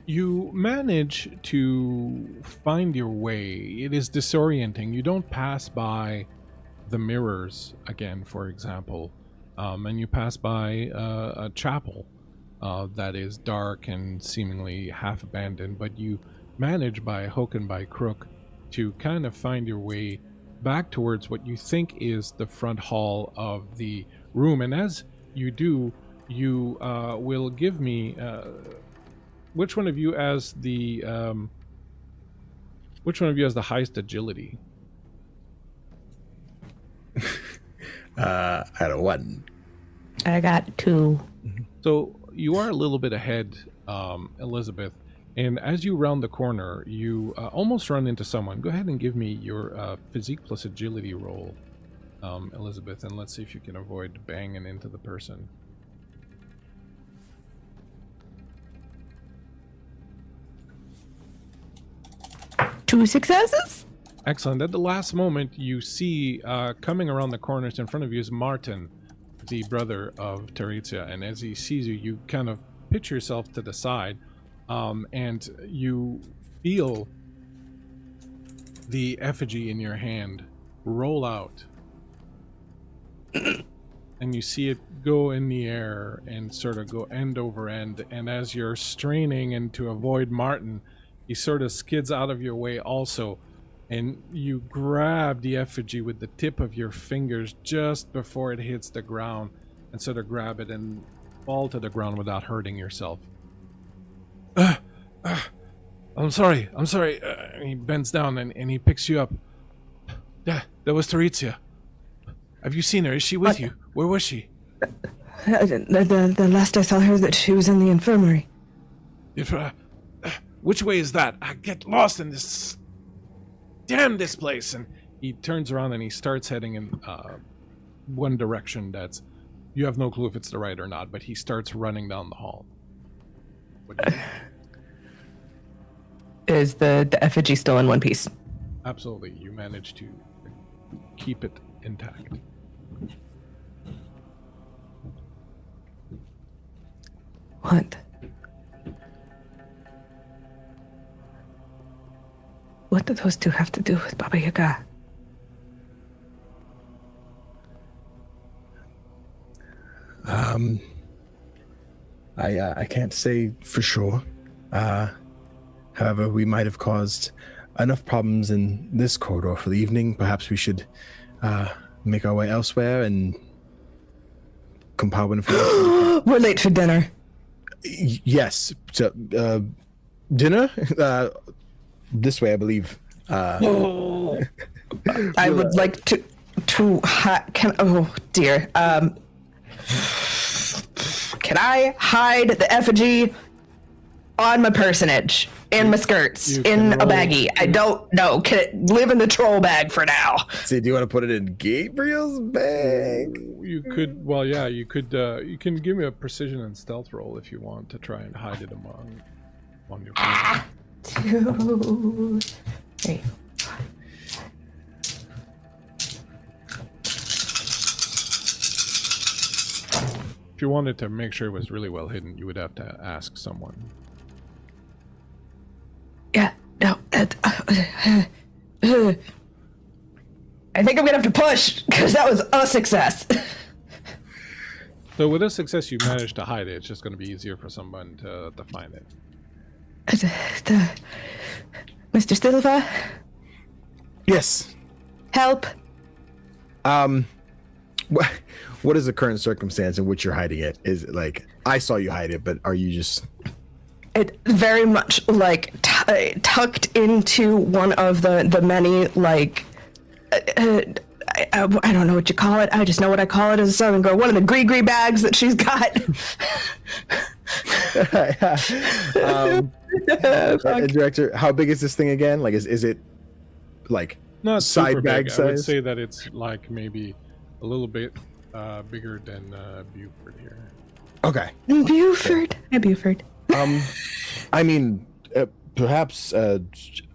You manage to find your way. It is disorienting. You don't pass by the mirrors again, for example, and you pass by a chapel that is dark and seemingly half abandoned, but you manage by hook and by crook to kind of find your way back towards what you think is the front hall of the room. And as you do, you will give me which one of you, as the Which one of you has the highest agility? I got 1. I got 2. So you are a little bit ahead, Elizabeth. And as you round the corner, you almost run into someone. Go ahead and give me your physique plus agility roll, Elizabeth, and let's see if you can avoid banging into the person. Two successes? Excellent. At the last moment, you see coming around the corners in front of you is Martin, the brother of Terizia. And as he sees you, you kind of pitch yourself to the side, and you feel the effigy in your hand roll out. And you see it go in the air and sort of go end over end. And as you're straining and to avoid Martin, he sort of skids out of your way also. And you grab the effigy with the tip of your fingers just before it hits the ground and sort of grab it and fall to the ground without hurting yourself. I'm sorry. He bends down and he picks you up. Yeah, that was Terizia. Have you seen her? Is she with you? Where was she? The last I saw her, that she was in the infirmary. Which way is that? I get lost in this. Damn this place! And he turns around and he starts heading in one direction that's. You have no clue if it's the right or not, but he starts running down the hall. What do you do? Is the effigy still in one piece? Absolutely. You manage to keep it intact. What do those two have to do with Baba Yaga? I can't say for sure. However, we might have caused enough problems in this corridor for the evening. Perhaps we should make our way elsewhere and compile information. We're late for dinner. Yes. So, dinner? This way, I believe. I would like to oh dear. Can I hide the effigy on my personage, in my skirts, in a baggie? I don't know. Can it live in the troll bag for now? See, do you want to put it in Gabriel's bag? You could, well, yeah, you could, you can give me a precision and stealth roll if you want to try and hide it on your person. 2, 3. If you wanted to make sure it was really well hidden, you would have to ask someone. Yeah, no. I think I'm gonna have to push, because that was a success. So with a success, you managed to hide it. It's just going to be easier for someone to find it. Mr. Silva? Yes. Help. What is the current circumstance in which you're hiding it? Is it like, I saw you hide it, but are you just... It very much like tucked into one of the many like I don't know what you call it. I just know what I call it as a Southern girl. One of the gree bags that she's got. Director, how big is this thing again? Like, is it like not side super bag big. size? I would say that it's like maybe a little bit bigger than Buford here. Okay. Buford. Hey, Buford. I mean, perhaps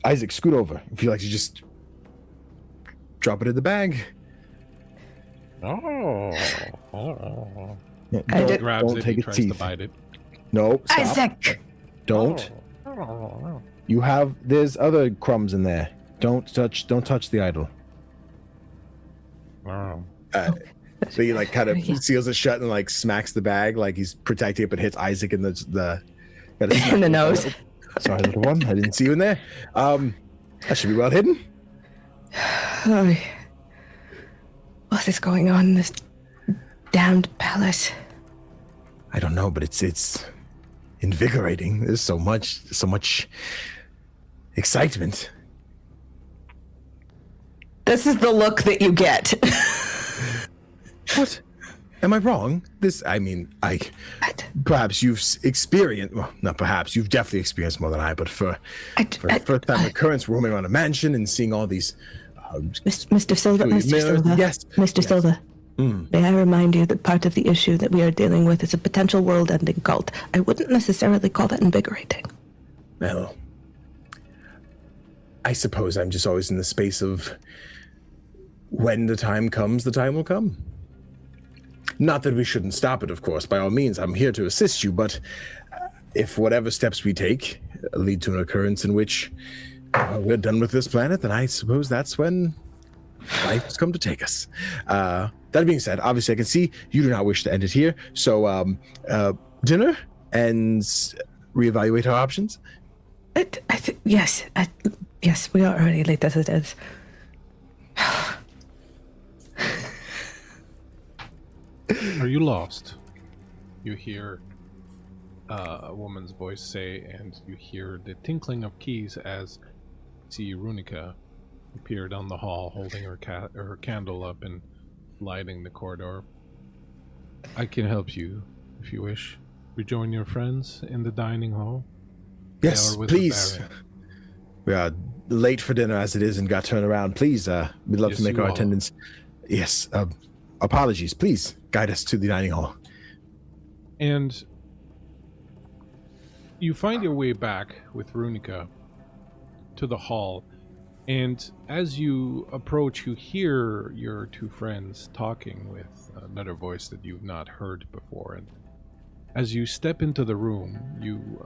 Isaac, scoot over if you like to just drop it in the bag. Oh. Yeah, He grabs it, take he its tries teeth. to bite it. No, stop. Isaac. Don't. You have, there's other crumbs in there. Don't touch the idol. So he like kind of seals it shut and like smacks the bag like he's protecting it, but hits Isaac in the In the nose. Sorry, little one. I didn't see you in there. That should be well hidden. What is going on in this damned palace? I don't know, but it's invigorating. There's so much excitement. This is the look that you get. What? Am I wrong? Perhaps you've experienced, well, not perhaps, you've definitely experienced more than I, but for first time occurrence, roaming around a mansion and seeing all these... Mr. Silva, Yes. Mr. Silva, may I remind you that part of the issue that we are dealing with is a potential world-ending cult. I wouldn't necessarily call that invigorating. Well, I suppose I'm just always in the space of when the time comes, the time will come. Not that we shouldn't stop it, of course. By all means, I'm here to assist you, but if whatever steps we take lead to an occurrence in which we're done with this planet, then I suppose that's when life has come to take us. That being said, obviously I can see you do not wish to end it here, so dinner and reevaluate our options? Yes, we are already late as it is. Are you lost? You hear a woman's voice say, and you hear the tinkling of keys as see Runica appear down the hall, holding her candle up and lighting the corridor. I can help you if you wish. Rejoin your friends in the dining hall. Yes, please. We are late for dinner as it is and got turned around. Please, we'd love to make our attendance. Yes, apologies. Please guide us to the dining hall. And you find your way back with Runica to the hall, and as you approach, you hear your two friends talking with another voice that you've not heard before. And as you step into the room, you,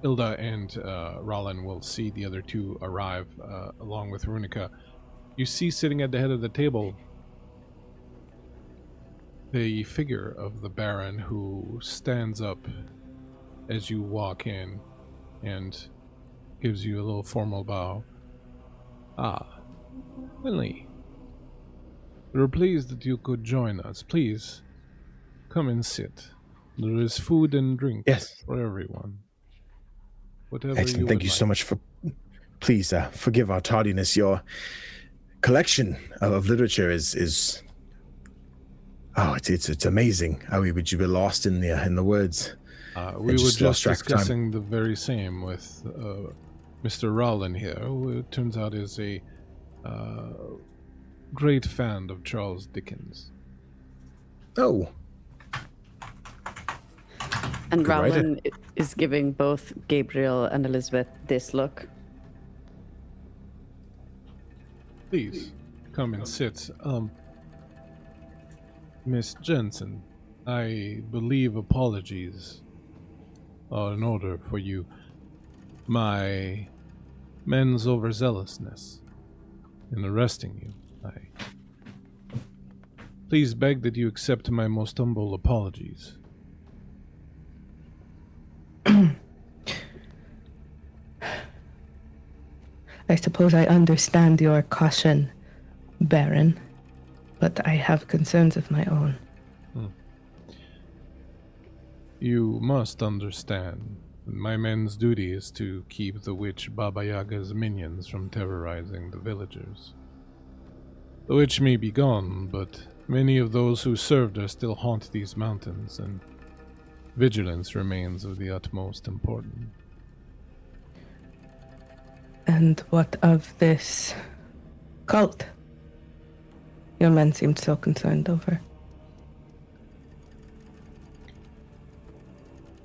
Ilda and Raulin will see the other two arrive along with Runica. You see sitting at the head of the table the figure of the Baron, who stands up as you walk in and gives you a little formal bow. Ah, Winley. We're pleased that you could join us. Please, come and sit. There is food and drink for everyone. Whatever Excellent. you Thank you so much for... Please, forgive our tardiness. Your collection of literature is... Oh, it's amazing. Would you be lost in the words? We were just discussing the very same with Mr. Raulin here, who it turns out is a great fan of Charles Dickens. Oh. And Raulin is giving both Gabriel and Elizabeth this look. Please, come and sit. Miss Jensen, I believe apologies are in order for you. My men's overzealousness in arresting you. Please beg that you accept my most humble apologies. I suppose I understand your caution, Baron, but I have concerns of my own. You must understand that my men's duty is to keep the witch Baba Yaga's minions from terrorizing the villagers. The witch may be gone, but many of those who served her still haunt these mountains, and vigilance remains of the utmost importance. And what of this cult your men seemed so concerned over?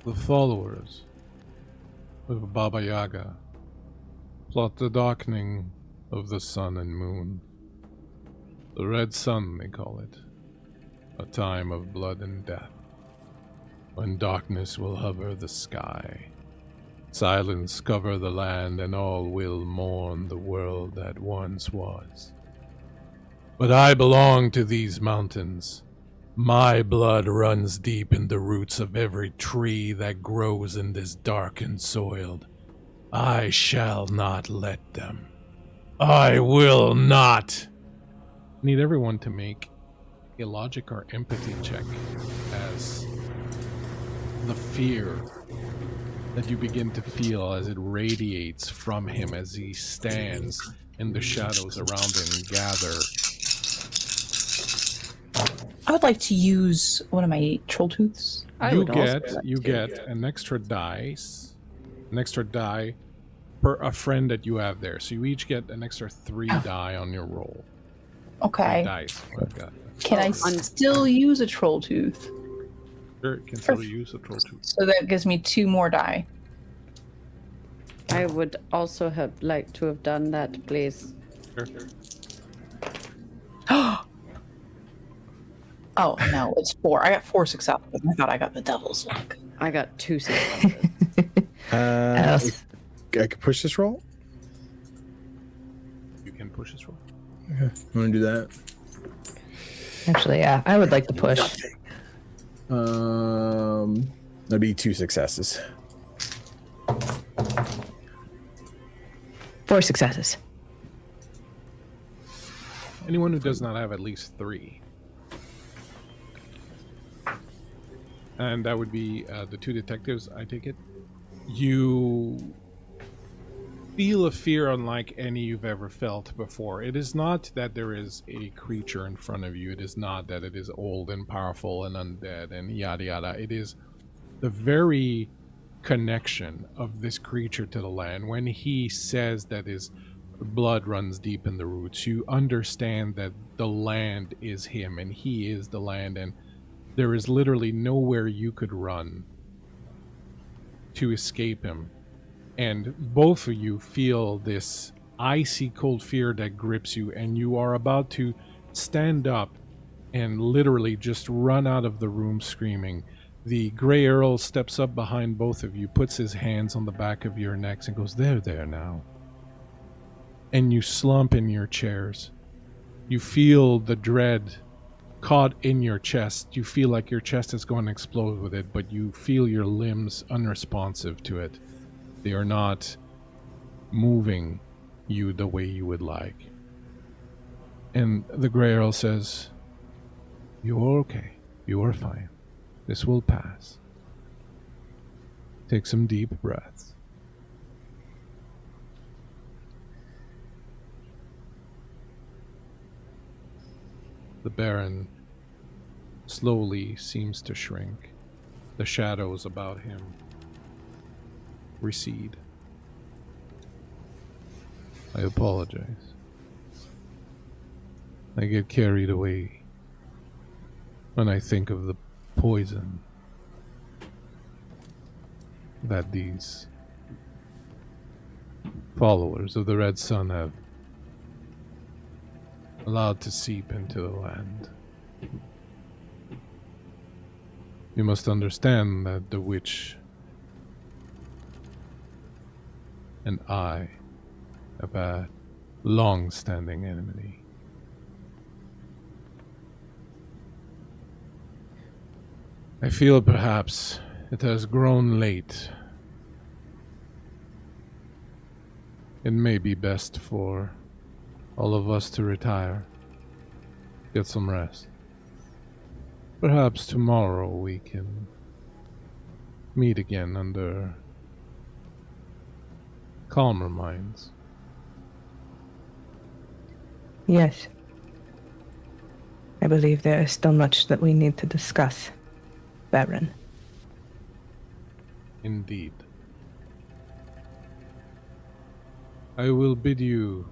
The followers of Baba Yaga plot the darkening of the sun and moon. The red sun, they call it. A time of blood and death, when darkness will hover the sky, silence cover the land, and all will mourn the world that once was. But I belong to these mountains. My blood runs deep in the roots of every tree that grows in this darkened soil. I shall not let them. I will not! Need everyone to make a logic or empathy check as the fear that you begin to feel as it radiates from him as he stands and the shadows around him gather. I would like to use one of my troll tooths. You get an extra die per a friend that you have there. So you each get an extra 3 die on your roll. Okay. 3 dice. Oh, God. Can I still use a troll tooth? Sure, you can still use a troll tooth. So that gives me 2 more die. I would also have liked to have done that, please. Sure. Oh, no, it's 4. I got 4 successes. I thought I got the devil's luck. I got 2 successes. I could push this roll? You can push this roll. Okay. You want to do that? Actually, yeah, I would like to push. That'd be 2 successes. 4 successes. Anyone who does not have at least 3. And that would be the 2 detectives, I take it. You feel a fear unlike any you've ever felt before. It is not that there is a creature in front of you. It is not that it is old and powerful and undead and yada yada. It is the very connection of this creature to the land. When he says that his blood runs deep in the roots, you understand that the land is him and he is the land, and there is literally nowhere you could run to escape him. And both of you feel this icy cold fear that grips you, and you are about to stand up and literally just run out of the room screaming. The Grey Earl steps up behind both of you, puts his hands on the back of your necks and goes, there now. And you slump in your chairs. You feel the dread caught in your chest. You feel like your chest is going to explode with it, but you feel your limbs unresponsive to it. They are not moving you the way you would like. And the Grey Earl says, "You are okay. You are fine. This will pass. Take some deep breaths." The Baron slowly seems to shrink. The shadows about him recede. I apologize. I get carried away when I think of the poison that these followers of the Red Sun have allowed to seep into the land. You must understand that the witch and I have a long-standing enmity. I feel perhaps it has grown late. It may be best for all of us to retire, get some rest. Perhaps tomorrow we can meet again under calmer minds. Yes. I believe there is still much that we need to discuss, Baron. Indeed. I will bid you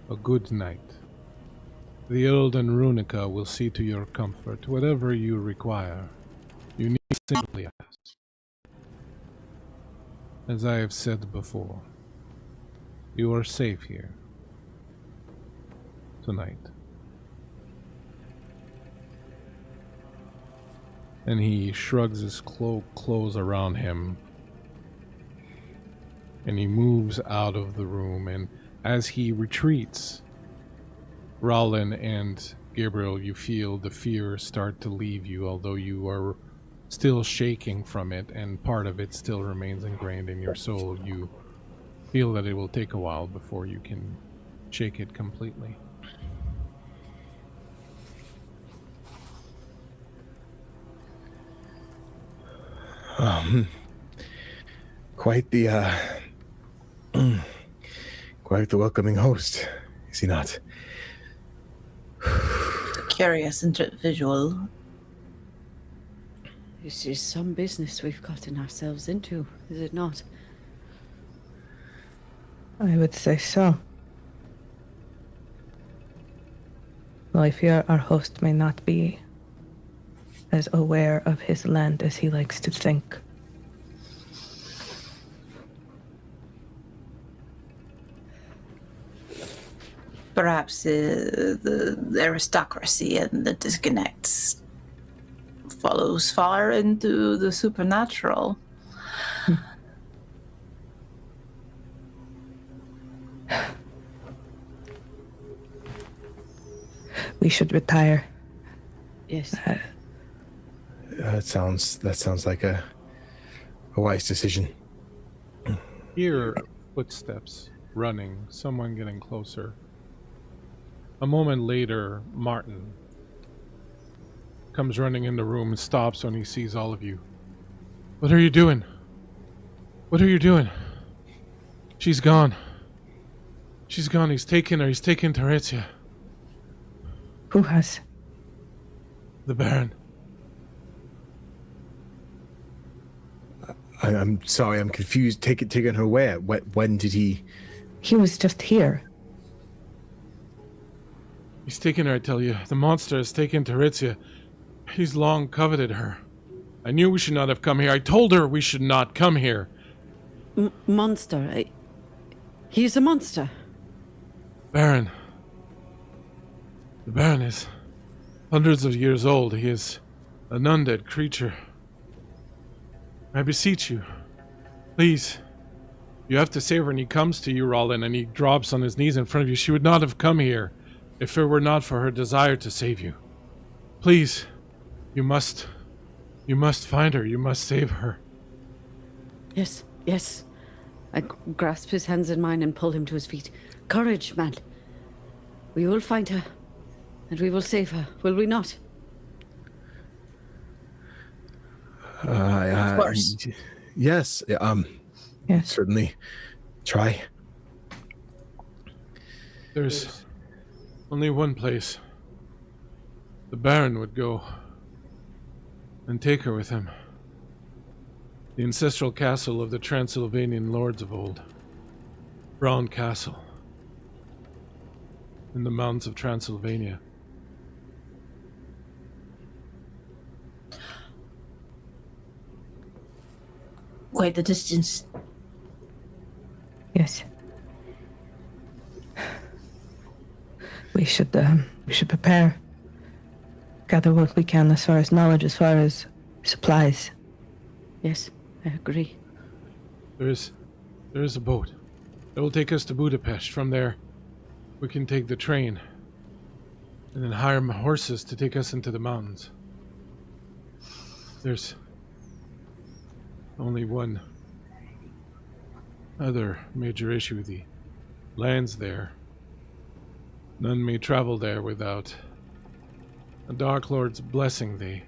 a good night. The Earlden Runica will see to your comfort. Whatever you require, you need simply ask. As I have said before, you are safe here tonight. And he shrugs his cloak close around him, and he moves out of the room. And as he retreats, Raulin and Gabriel, you feel the fear start to leave you, although you are still shaking from it, and part of it still remains ingrained in your soul. You feel that it will take a while before you can shake it completely. Quite the Quite the welcoming host, is he not? Curious individual. This is some business we've gotten ourselves into, is it not? I would say so. Well, I fear our host may not be as aware of his land as he likes to think. Perhaps the aristocracy and the disconnects follows far into the supernatural. We should retire. Yes. That sounds like a wise decision. Hear footsteps running, someone getting closer. A moment later, Martin comes running in the room and stops when he sees all of you. What are you doing? What are you doing? She's gone. She's gone. He's taken her. He's taken Teresia. Who has? The Baron. I'm sorry, I'm confused. Taken her where? When did he? He was just here. He's taken her, I tell you. The monster has taken Teresia. He's long coveted her. I knew we should not have come here. I told her we should not come here. Monster. He's a monster. Baron. The Baron is hundreds of years old. He is an undead creature. I beseech you, please. You have to save her, and he comes to you, Raulin, and he drops on his knees in front of you. She would not have come here if it were not for her desire to save you. Please, you must find her. You must save her. Yes, yes. I grasp his hands in mine and pull him to his feet. Courage, man. We will find her, and we will save her, will we not? Of course. Yes. Yes. Certainly. Try. There's only one place. The Baron would go and take her with him. The ancestral castle of the Transylvanian lords of old. Braun Castle. In the mountains of Transylvania. Quite the distance. Yes. We should prepare. Gather what we can as far as knowledge, as far as supplies. Yes, I agree. There is a boat that will take us to Budapest. From there, we can take the train and then hire horses to take us into the mountains. There's only one other major issue: the lands there. None may travel there without a Dark Lord's blessing. They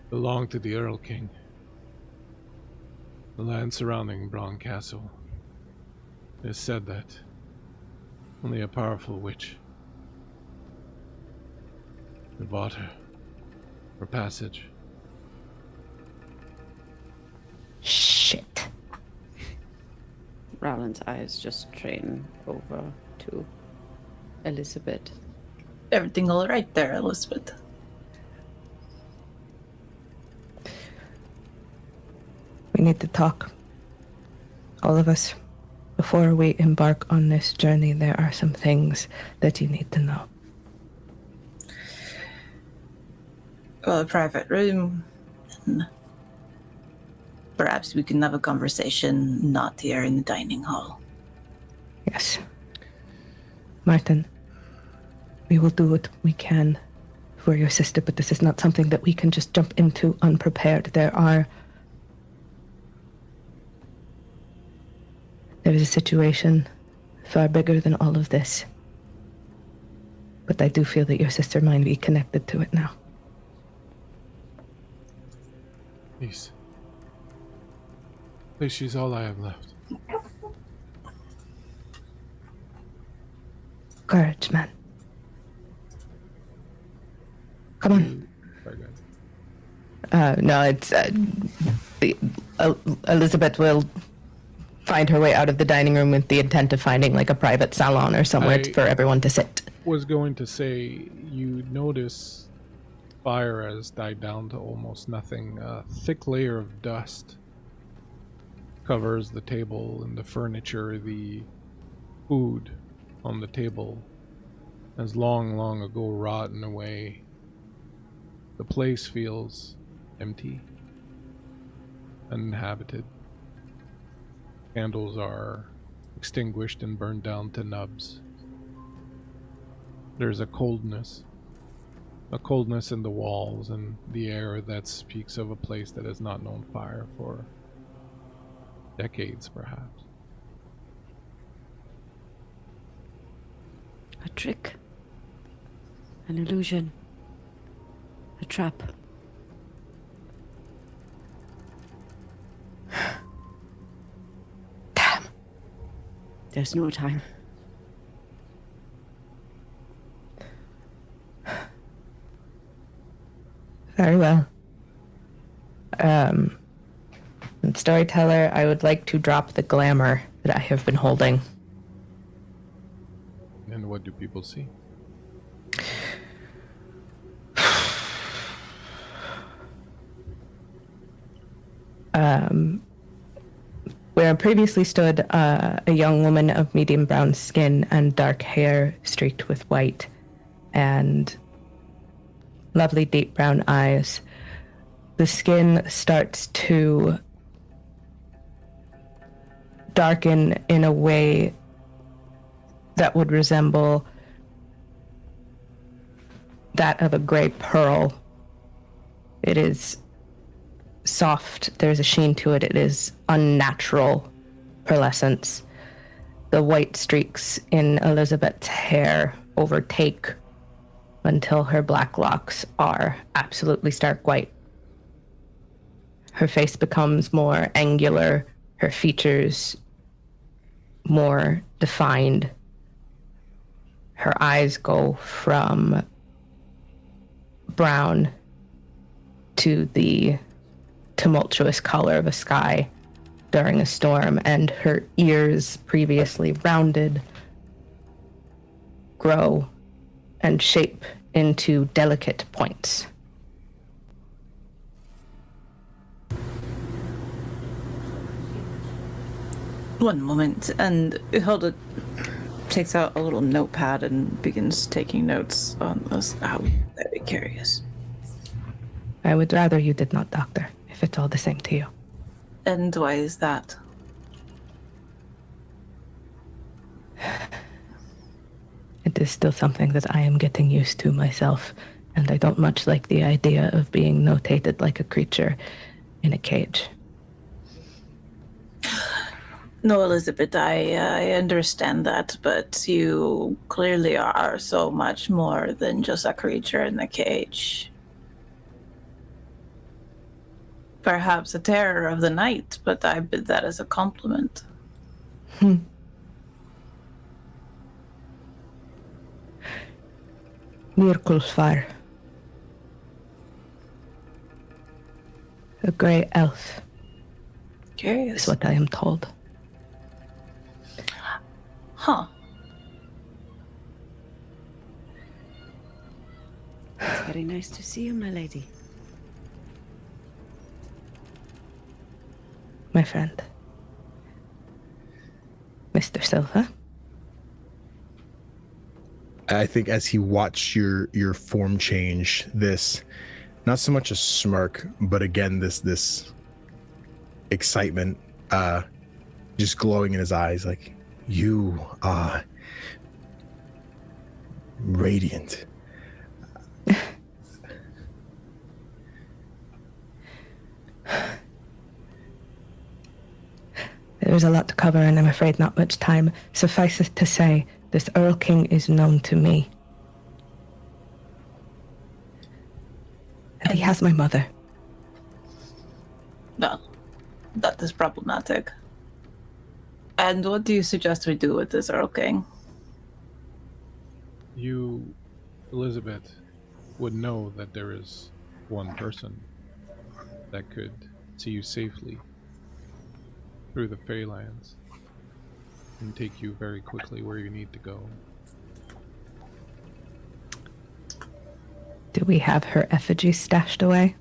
belong to the Earl King. The land surrounding Braun Castle. It is said that only a powerful witch could bought her for passage. Shit. Rowland's eyes just train over to Elizabeth. Everything all right there, Elizabeth? We need to talk. All of us. Before we embark on this journey, there are some things that you need to know. Well, a private room. And perhaps we can have a conversation not here in the dining hall. Yes. Martin, we will do what we can for your sister, but this is not something that we can just jump into unprepared. There is a situation far bigger than all of this. But I do feel that your sister might be connected to it now. Please. Please, she's all I have left. Courage, man. Come on. Very good. No, it's Elizabeth will find her way out of the dining room with the intent of finding like a private salon or somewhere for everyone to sit. Was going to say, you notice fire has died down to almost nothing. A thick layer of dust covers the table and the furniture. The food on the table has long ago rotten away. The place feels empty, uninhabited. Candles are extinguished and burned down to nubs. There's a coldness in the walls and the air that speaks of a place that has not known fire for decades, perhaps. A trick. An illusion. A trap. Damn. There's no time. Very well. Storyteller, I would like to drop the glamour that I have been holding. And what do people see? Where previously stood a young woman of medium brown skin and dark hair streaked with white and lovely deep brown eyes. The skin starts to darken in a way that would resemble that of a gray pearl. It is soft, there's a sheen to it, it is unnatural pearlescence. The white streaks in Elizabeth's hair overtake until her black locks are absolutely stark white. Her face becomes more angular, her features more defined. Her eyes go from brown to the tumultuous color of a sky during a storm, and her ears, previously rounded, grow and shape into delicate points. One moment, and Hilda takes out a little notepad and begins taking notes on this. How very curious. I would rather you did not, Doctor, if it's all the same to you. And why is that? It is still something that I am getting used to myself, and I don't much like the idea of being notated like a creature in a cage. No, Elizabeth, I understand that, but you clearly are so much more than just a creature in a cage. Perhaps a terror of the night, but I bid that as a compliment. Mirkulfar. A grey elf, Curious. is what I am told. Huh. It's very nice to see you, my lady. My friend. Mr. Silva. I think as he watched your form change, this, not so much a smirk, but again this excitement just glowing in his eyes, like, you are radiant. There's a lot to cover, and I'm afraid not much time. Suffice it to say, this Earl King is known to me. And he has my mother. Well, that is problematic. And what do you suggest we do with this Earl King? You, Elizabeth, would know that there is one person that could see you safely through the Feylands and take you very quickly where you need to go. Do we have her effigy stashed away?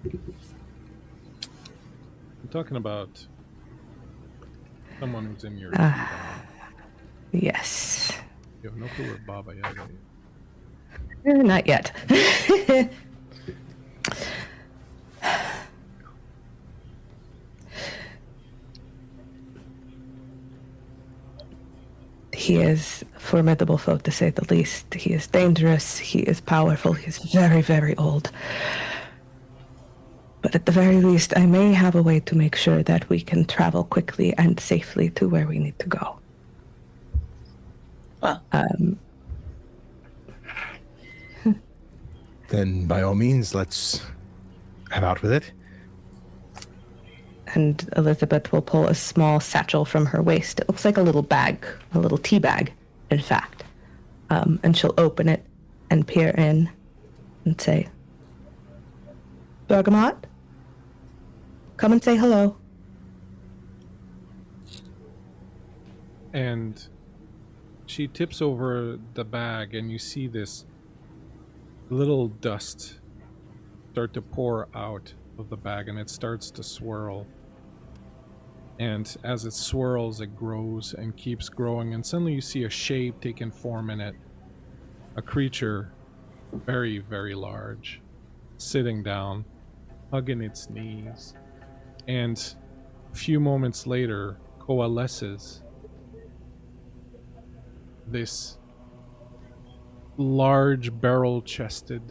I'm talking about someone who's in your Yes. You have no clue where Baba Yaga is. Not yet. He is a formidable foe, to say the least. He is dangerous, he is powerful, he is very, very old. But at the very least, I may have a way to make sure that we can travel quickly and safely to where we need to go. Well, Then by all means, let's have out with it. And Elizabeth will pull a small satchel from her waist. It looks like a little bag, a little tea bag, in fact. And she'll open it and peer in and say, Bergamot, come and say hello. And she tips over the bag, and you see this little dust start to pour out of the bag, and it starts to swirl. And as it swirls, it grows and keeps growing, and suddenly you see a shape taking form in it. A creature, very, very large, sitting down, hugging its knees. And a few moments later, coalesces this large barrel-chested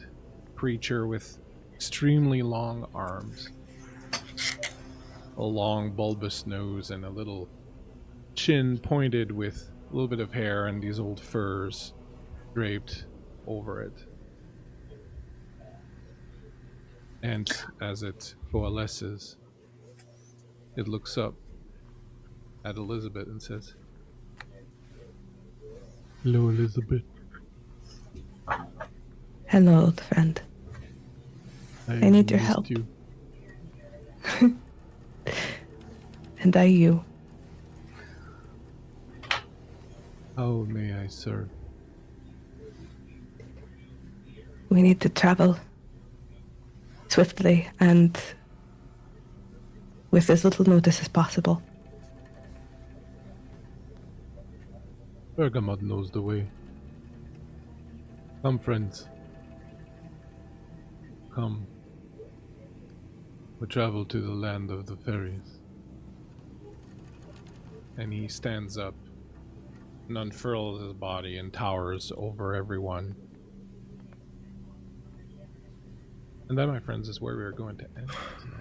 creature with extremely long arms, a long bulbous nose, and a little chin pointed with a little bit of hair and these old furs draped over it. And as it coalesces, it looks up at Elizabeth and says, "Hello, Elizabeth. Hello, old friend. I need your missed help." you." And I you. How may I serve? We need to travel swiftly and with as little notice as possible. Bergamot knows the way. Come, friends. Come. We travel to the land of the fairies. And he stands up and unfurls his body and towers over everyone. And that, my friends, is where we are going to end tonight.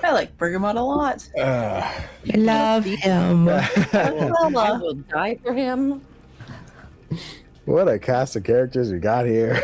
I like Bergamot a lot. I love him. I will die for him. What a cast of characters we got here.